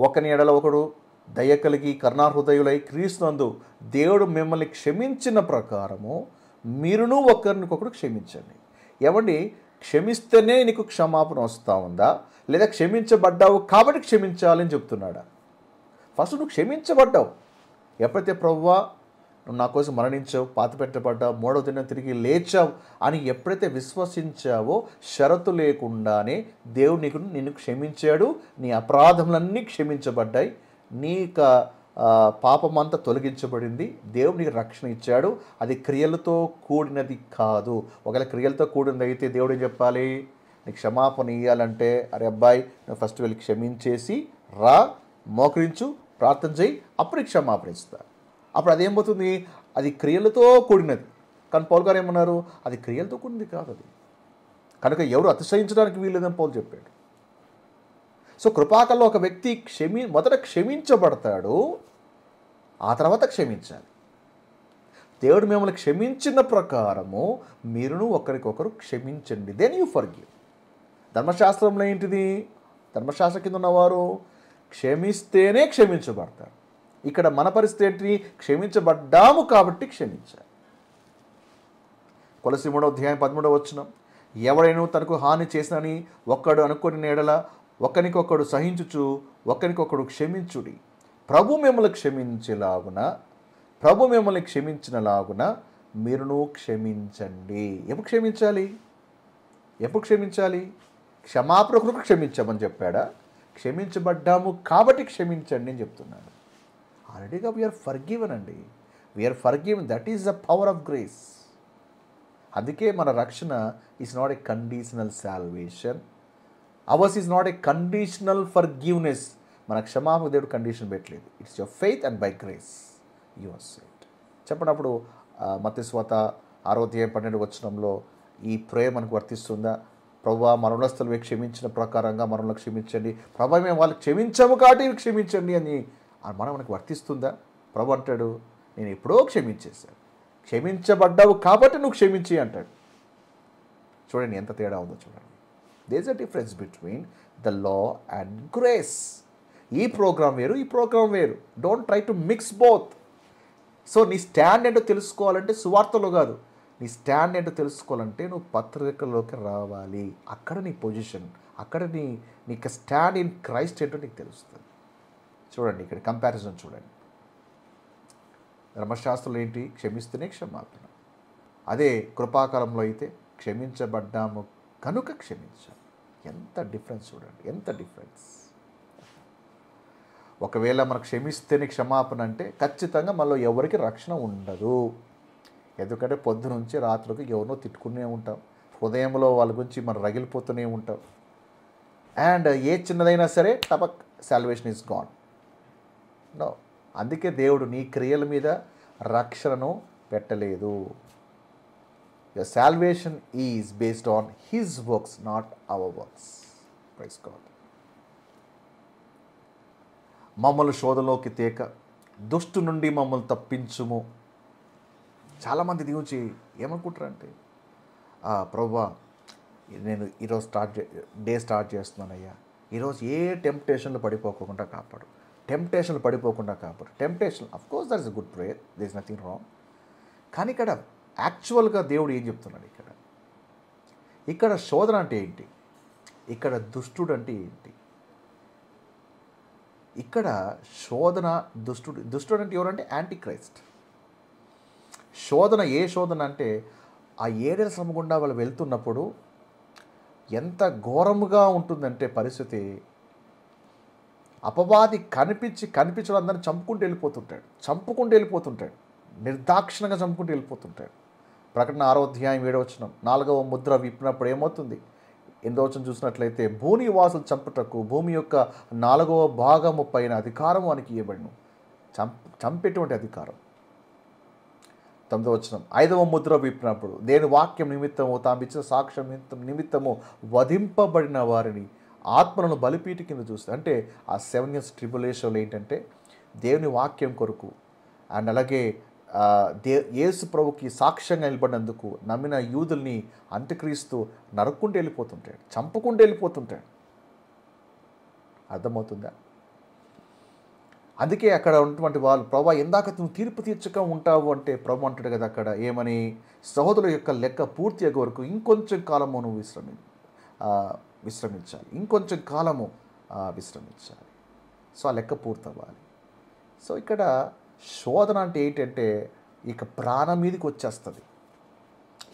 ఒకని ఎడల ఒకడు దయ కలిగి కరుణాహృదయులై క్రీస్తునందు దేవుడు మిమ్మల్ని క్షమించిన ప్రకారము మీరును ఒకరికొకరు క్షమించండి. ఏమండి, క్షమిస్తేనే నీకు క్షమాపణ వస్తూ ఉందా, లేదా క్షమించబడ్డావు కాబట్టి క్షమించాలని చెప్తున్నాడా? ఫస్ట్ నువ్వు క్షమించబడ్డావు. ఎప్పుడైతే ప్రభువా నువ్వు నా కోసం మరణించావు, పాతిపెట్టబడ్డావు, 3వ దినం తిరిగి లేచావు అని ఎప్పుడైతే విశ్వసించావో షరతు లేకుండానే దేవుడు నిన్ను క్షమించాడు. నీ అపరాధములన్నీ క్షమించబడ్డాయి. నీకు పాపమంతా తొలగించబడింది. దేవుడు నీకు రక్షణ ఇచ్చాడు. అది క్రియలతో కూడినది కాదు. ఒకవేళ క్రియలతో కూడినది అయితే దేవుడు ఏం చెప్పాలి? నీకు క్షమాపణ ఇవ్వాలంటే, అరే అబ్బాయి నువ్వు ఫస్ట్ వెళ్ళి క్షమించేసి రా, మోకరించు, ప్రార్థన చేయి, అప్పుడు క్షమాపణ ఇస్తా. అప్పుడు అదేమవుతుంది? అది క్రియలతో కూడినది. కానీ పౌలు గారు ఏమన్నారు? అది క్రియలతో కూడినది కాదు అది. కనుక ఎవరు అతిశయించడానికి వీల్లేదని పౌలు చెప్పాడు. సో కృపాకల్లో ఒక వ్యక్తి మొదట క్షమించబడతాడు, ఆ తర్వాత క్షమించాలి. దేవుడు మిమ్మల్ని క్షమించిన ప్రకారము మీరును ఒకరికొకరు క్షమించండి. Then you forgive. ధర్మశాస్త్రంలో ఏంటిది? ధర్మశాస్త్రం కింద ఉన్నవారు క్షమిస్తేనే క్షమించబడతారు. ఇక్కడ మన పరిస్థితి ఏంటి? క్షమించబడ్డాము కాబట్టి క్షమించాలి. కొలస్సీ 3:13 ఎవడైనా తనకు హాని చేసినని ఒక్కడు అనుకుని ఎడల ఒకరికొకడు సహించుచు ఒకరికొకడు క్షమించుడి. ప్రభు మిమ్మల్ని క్షమించినలాగున మీరును క్షమించండి. ఎప్పుడు క్షమించాలి? క్షమాపణ కొరకు క్షమించమని చెప్పాడా? క్షమించబడ్డాము కాబట్టి క్షమించండి అని చెప్తున్నాడు. ఆల్రెడీగా వీఆర్ ఫర్గివెన్ అండి. We are forgiven. That is the power of grace. అందుకే మన రక్షణ is not a conditional salvation. Ours is not a conditional forgiveness. మన క్షమాపణ దేవుడు కండిషన్ పెట్టలేదు. It's your faith and by grace you are saved. చెప్పినప్పుడు మత్తయి సువార్త 6:12 ఈ ప్రేయర్ మనకు వర్తిస్తుందా? ప్రభువా మరణస్తులు క్షమించిన ప్రకారంగా మనల్ని క్షమించండి. ప్రభు మేము వాళ్ళకి క్షమించాము కాబట్టి క్షమించండి అని మనకు వర్తిస్తుందా? ప్రభు అంటాడు, నేను ఎప్పుడో క్షమించేశాను. క్షమించబడ్డావు కాబట్టి నువ్వు క్షమించి అంటాడు. చూడండి ఎంత తేడా ఉందో చూడండి. There is a difference between the law and grace. ఈ ప్రోగ్రామ్ వేరు, ఈ ప్రోగ్రామ్ వేరు. Don't try to mix both. So నీ స్టాండ్ ఏంటో తెలుసుకోవాలంటే సువార్తలో కాదు, నీ స్టాండ్ ఏంటో తెలుసుకోవాలంటే నువ్వు పత్రికలోకి రావాలి. అక్కడ నీ పొజిషన్, అక్కడ నీకు స్టాండ్ ఇన్ క్రైస్ట్ ఏంటో నీకు తెలుస్తుంది. చూడండి ఇక్కడ కంపారిజన్ చూడండి. ధర్మశాస్త్రంలో ఏంటి? క్షమిస్తేనే క్షమాపణ. అదే కృపాకాలంలో అయితే క్షమించబడ్డాము కనుక క్షమించాలి. ఎంత డిఫరెన్స్ చూడండి, ఎంత డిఫరెన్స్. ఒకవేళ మనకు క్షమిస్తేనే క్షమాపణ అంటే ఖచ్చితంగా మనలో ఎవరికి రక్షణ ఉండదు. ఎందుకంటే పొద్దు నుంచి రాత్రికి ఎవరినో తిట్టుకునే ఉంటాం, హృదయంలో వాళ్ళ గురించి మనం రగిలిపోతూనే ఉంటాం. అండ్ ఏ చిన్నదైనా సరే టపక్ సాల్వేషన్ ఈజ్ గాన్. నో, అందుకే దేవుడు నీ క్రియల మీద రక్షణను పెట్టలేదు. Your salvation is based on his works, not our works. Praise God. మమ్మల్ని శోధనలోకి తేక దుష్టు నుండి మమ్మల్ని తప్పించుము. చాలామంది దీని గురించి ఏమనుకుంటారంటే, ప్రభువా నేను ఈరోజు డే స్టార్ట్ చేస్తున్నానయ్యా, ఈరోజు ఏ టెంప్టేషన్లో పడిపోకుండా కాపాడు. Temptation of course that is a good prayer, there is nothing wrong. కానీ ఇక్కడ యాక్చువల్గా దేవుడు ఏం చెప్తున్నాడు? ఇక్కడ శోధన అంటే ఏంటి? ఇక్కడ దుష్టుడు అంటే ఏంటి? ఇక్కడ శోధన, దుష్టుడు అంటే ఎవరంటే యాంటీ క్రైస్ట్. శోధన, ఏ శోధన అంటే ఆ 7 శ్రమ గుండా వాళ్ళు వెళ్తున్నప్పుడు ఎంత ఘోరముగా ఉంటుందంటే పరిస్థితి. అపవాది కనిపించడం అందరిని చంపుకుంటూ వెళ్ళిపోతుంటాడు. నిర్దాక్షిణంగా చంపుకుంటూ వెళ్ళిపోతుంటాడు. ప్రకటన 6:7 4వ ముద్ర విప్పినప్పుడు ఏమవుతుంది? 8వ చూసినట్లయితే భూనివాసులు చంపుటకు భూమి యొక్క 4వ భాగము పైన అధికారం వానికి ఇవ్వబడును. చంపేటువంటి అధికారం. 9వ 5వ ముద్ర విప్పినప్పుడు దేని వాక్యం నిమిత్తము తాము ఇచ్చిన సాక్ష్యం నిమిత్తము వధింపబడిన వారిని ఆత్మలను బలిపీఠ కింద చూస్తే, అంటే ఆ 7 years ట్రిబులేషన్లో ఏంటంటే దేవుని వాక్యం కొరకు అండ్ అలాగే యేసు ప్రభుకి సాక్ష్యంగా నిలబడినందుకు నమ్మిన యూదుల్ని అంత్యక్రీస్తు నరుక్కుంటూ వెళ్ళిపోతుంటాడు, చంపుకుంటూ వెళ్ళిపోతుంటాడు. అర్థమవుతుందా? అందుకే అక్కడ ఉన్నటువంటి వాళ్ళు, ప్రభా ఎందాక నువ్వు తీర్పు తీర్చక ఉంటావు అంటే ప్రభు అంటాడు కదా అక్కడ ఏమని, సహోదరుల యొక్క లెక్క పూర్తి అయ్యే వరకు ఇంకొంచెం కాలము నువ్వు విశ్రమించాలి, ఇంకొంచెం కాలము విశ్రమించాలి. సో ఆ లెక్క పూర్తవ్వాలి. సో ఇక్కడ శోధన అంటే ఏంటంటే ఇక ప్రాణం మీదకి వచ్చేస్తుంది,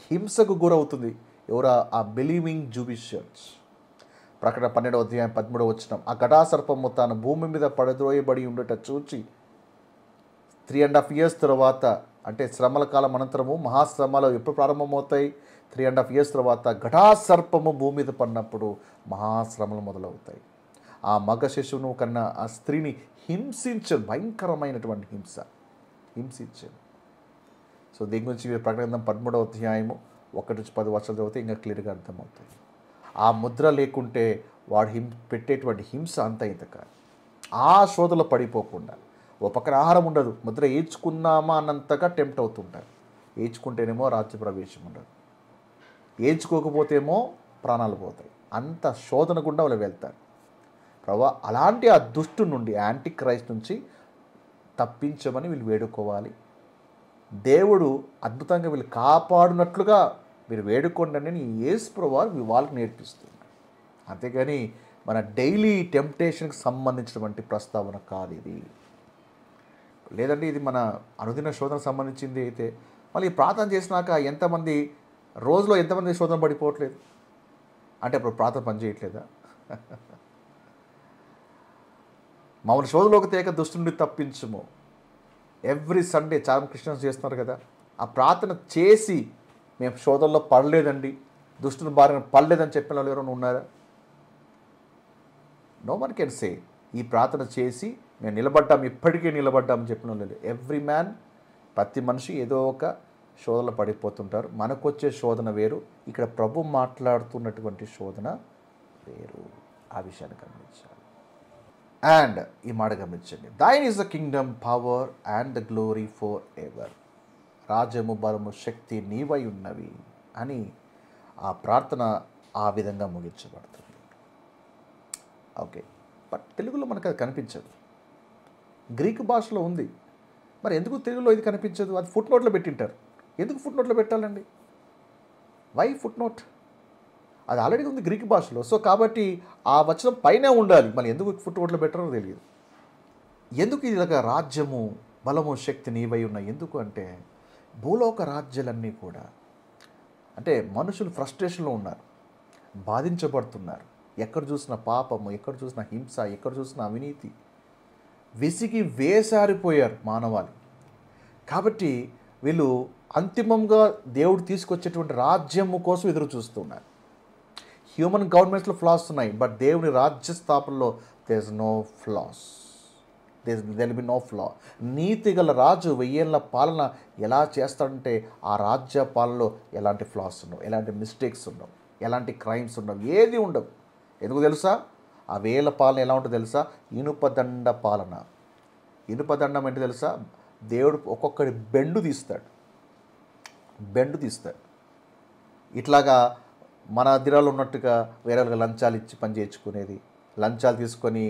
హింసకు గురవుతుంది. ఎవరు? ఆ బిలీవింగ్ జూవిష్ చర్చ్. ప్రకటన 12:13 ఆ ఘటాసర్పము తాను భూమి మీద పడద్రోయబడి ఉండట చూచి 3.5 years తర్వాత, అంటే శ్రమల కాలం అనంతరము మహాశ్రమలు ఎప్పుడు ప్రారంభమవుతాయి? 3.5 years తర్వాత ఘటాసర్పము భూమి మీద పడినప్పుడు మహాశ్రమలు మొదలవుతాయి. ఆ ఆ మగ శిశువును కన్నా ఆ స్త్రీని హింసించారు, భయంకరమైనటువంటి హింసించారు. సో దీని గురించి మీరు ప్రకటన 13వ అధ్యాయము 1-10 వర్షాలు చదివితే ఇంకా క్లియర్గా అర్థమవుతుంది. ఆ ముద్ర లేకుంటే వాడు పెట్టేటువంటి హింస అంత ఇంత కాదు. ఆ శోధలో పడిపోకుండా ఓ పక్కన ఆహారం ఉండదు, ముద్ర ఏడ్చుకున్నామా అన్నంతగా టెంప్ట్ అవుతుంటారు. ఏడ్చుకుంటేనేమో రాజ్య ప్రవేశం ఉండదు, ఏడ్చుకోకపోతేమో ప్రాణాలు పోతాయి. అంత శోధన గుండా వాళ్ళు వెళ్తారు. ప్రభా అలాంటి ఆ దుష్టు నుండి, యాంటీ క్రైస్ట్ నుంచి తప్పించమని వీళ్ళు వేడుకోవాలి. దేవుడు అద్భుతంగా వీళ్ళు కాపాడునట్లుగా మీరు వేడుకోండి అని యేసు ప్రభువు వాళ్ళకి నేర్పిస్తున్నారు. అంతేగాని మన డైలీ టెంప్టేషన్కి సంబంధించినటువంటి ప్రస్తావన కాదు ఇది. లేదంటే ఇది మన అనుదిన శోధనకు సంబంధించింది అయితే మళ్ళీ ప్రార్థన చేసినాక రోజులో ఎంతమంది శోధన పడిపోవట్లేదు అంటే అప్పుడు ప్రార్థన పనిచేయట్లేదా? మమ్మల్ని శోధనలోకి తేక దుష్టు నుండి తప్పించుము. ఎవ్రీ సండే చాలా క్రిస్టియన్స్ చేస్తున్నారు కదా, ఆ ప్రార్థన చేసి మేము శోధనలో పడలేదండి, దుష్టుని బారిన పడలేదని చెప్పిన వాళ్ళు ఎవరైనా ఉన్నారా? నో వన్ కెన్ సే ఈ ప్రార్థన చేసి మేము నిలబడ్డాం, ఇప్పటికే నిలబడ్డాం చెప్పిన వాళ్ళు. ఎవ్రీ మ్యాన్, ప్రతి మనిషి ఏదో ఒక శోధనలో పడిపోతుంటారు. మనకు వచ్చే శోధన వేరు, ఇక్కడ ప్రభు మాట్లాడుతున్నటువంటి శోధన వేరు. ఆ విషయాన్ని గమనించాలి. అండ్ ఈ మాట గమనించండి, దైన్ is the Kingdom, power and the glory for ever. రాజ్యము, బలము, శక్తి నీవై ఉన్నవి అని ఆ ప్రార్థన ఆ విధంగా ముగించబడుతుంది. ఓకే, బట్ తెలుగులో మనకు అది కనిపించదు, గ్రీకు భాషలో ఉంది. మరి ఎందుకు తెలుగులో ఇది కనిపించదు? అది ఫుట్ నోట్లో పెట్టింటారు. ఎందుకు ఫుట్ నోట్లో పెట్టాలండి? Why footnote? అది ఆల్రెడీ ఉంది గ్రీకు భాషలో. సో కాబట్టి ఆ వచనం పైనే ఉండాలి, మళ్ళీ ఎందుకు ఫుట్ నోట్లో పెట్టారో తెలియదు. ఎందుకు ఇలాగ రాజ్యము, బలము, శక్తి నీవై ఉన్నాయి? ఎందుకు అంటే భూలోక రాజ్యాలన్నీ కూడా అంటే మనుషులు ఫ్రస్ట్రేషన్లో ఉన్నారు, బాధించబడుతున్నారు. ఎక్కడ చూసిన పాపము, ఎక్కడ చూసిన హింస, ఎక్కడ చూసిన అవినీతి, విసిగి వేసారిపోయారు మానవాళి. కాబట్టి వీళ్ళు అంతిమంగా దేవుడు తీసుకొచ్చేటువంటి రాజ్యము కోసం ఎదురు చూస్తున్నారు. హ్యూమన్ గవర్నమెంట్స్లో ఫ్లాస్ ఉన్నాయి, బట్ దేవుని రాజ్య స్థాపనలో there no flaws, there be no flaw. నీతి గల రాజు 1000 ఏళ్ల పాలన ఎలా చేస్తాడంటే ఆ రాజ్య పాలనలో ఎలాంటి ఫ్లాస్ ఉండవు, ఎలాంటి మిస్టేక్స్ ఉండవు, ఎలాంటి క్రైమ్స్ ఉండవు, ఏది ఉండవు. ఎందుకు తెలుసా? ఆ 1000 ఏళ్ల పాలన ఎలా ఉంటుందో తెలుసా? ఇనుపదండ పాలన. ఇనుపదండం ఏంటి తెలుసా? దేవుడు ఒక్కొక్కడి బెండు తీస్తాడు. ఇట్లాగా మన దిరాలు ఉన్నట్టుగా వేరే వాళ్ళకి లంచాలు ఇచ్చి పని చేయించుకునేది, లంచాలు తీసుకొని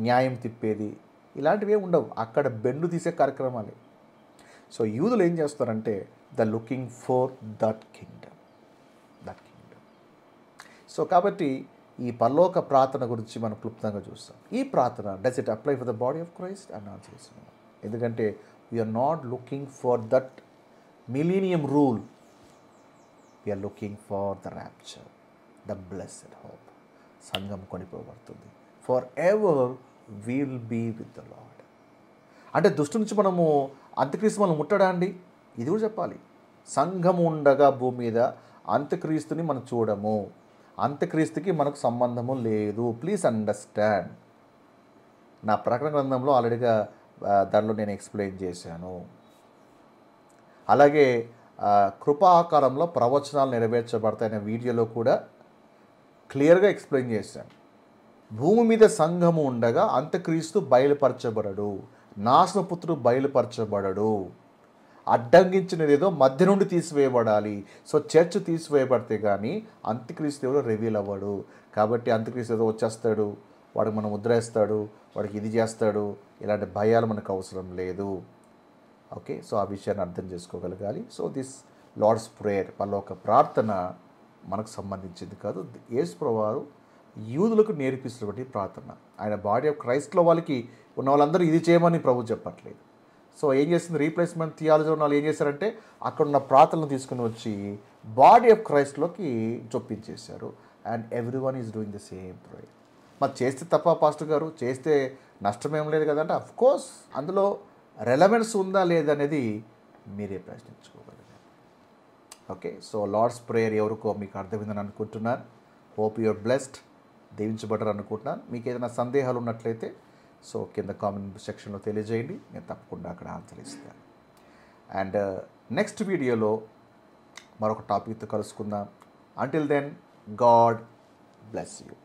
న్యాయం తిప్పేది, ఇలాంటివి ఉండవు. అక్కడ బెండు తీసే కార్యక్రమాలే. సో యూదులు ఏం చేస్తారంటే the looking for that kingdom. So కాబట్టి ఈ పరలోక ప్రార్థన గురించి మనం క్లుప్తంగా చూస్తాం. ఈ ప్రార్థన does it apply for the body of Christ అని ఆన్సర్. ఎందుకంటే we're not looking for that millennium rule, we're looking for the rapture, the blessed hope. సంఘం కొనిపోబడుతుంది. Forever we will be with the Lord. అంటే దుష్టు నుంచి మనము అంత్యక్రీస్తు మనం ముట్టడా అండి? ఇది కూడా చెప్పాలి. సంఘం ఉండగా భూమి మీద అంత్యక్రీస్తుని మనం చూడము, అంత్యక్రీస్తుకి మనకు సంబంధము లేదు. Please understand. నా ప్రకటన గ్రంథంలో ఆల్రెడీగా దానిలో నేను ఎక్స్ప్లెయిన్ చేశాను. అలాగే కృపా ఆకారంలో ప్రవచనాలు నెరవేర్చబడతాయనే వీడియోలో కూడా క్లియర్గా ఎక్స్ప్లెయిన్ చేశాను. భూమి మీద సంఘము ఉండగా అంత్యక్రీస్తు బయలుపరచబడడు, నాశనపుత్రుడు బయలుపరచబడడు. అడ్డంగించినది ఏదో మధ్య నుండి తీసివేయబడాలి. సో చర్చ్ తీసివేయబడితే కానీ అంత్యక్రీస్తు ఎవరో రివీల్ అవ్వడు. కాబట్టి అంత్యక్రీస్తు ఏదో వచ్చేస్తాడు, వాడికి మనం ముద్రేస్తాడు, వాడికి ఇది చేస్తాడు, ఇలాంటి భయాలు మనకు అవసరం లేదు. ఓకే, సో ఆ విషయాన్ని అర్థం చేసుకోగలగాలి. సో దిస్ లార్డ్స్ ప్రేయర్, పరలోక ప్రార్థన మనకు సంబంధించింది కాదు. యేసు ప్రభువు యూదులకు నేర్పిస్తున్నటువంటి ప్రార్థన. ఆయన బాడీ ఆఫ్ క్రైస్ట్లో వాళ్ళకి ఉన్న వాళ్ళందరూ ఇది చేయమని ప్రభు చెప్పట్లేదు. సో ఏం చేస్తుంది, రీప్లేస్మెంట్ థియాలజీ ఉన్న వాళ్ళు ఏం చేశారంటే అక్కడ ఉన్న ప్రార్థనలు తీసుకుని వచ్చి బాడీ ఆఫ్ క్రైస్ట్లోకి చొప్పించేశారు. And everyone is doing the same prayer. మరి చేస్తే తప్ప పాస్టర్ గారు, చేస్తే నష్టమేం లేదు కదంటే అఫ్కోర్స్ అందులో రెలవెన్స్ ఉందా లేదనేది మీరే ప్రశ్నించుకోగలగాలి. ఓకే, సో లార్డ్స్ ప్రేయర్ ఎవరికో మీకు అర్థమైందని అనుకుంటున్నాను. Hope you're blessed. దీవించబడ్డారు అనుకుంటున్నాను. మీకు ఏదైనా సందేహాలు ఉన్నట్లయితే సో కింద కామెంట్ సెక్షన్లో తెలియజేయండి, నేను తప్పకుండా అక్కడ ఆన్సర్ ఇస్తాను. అండ్ నెక్స్ట్ వీడియోలో మరొక టాపిక్తో కలుసుకుందాం. Until then, God bless you.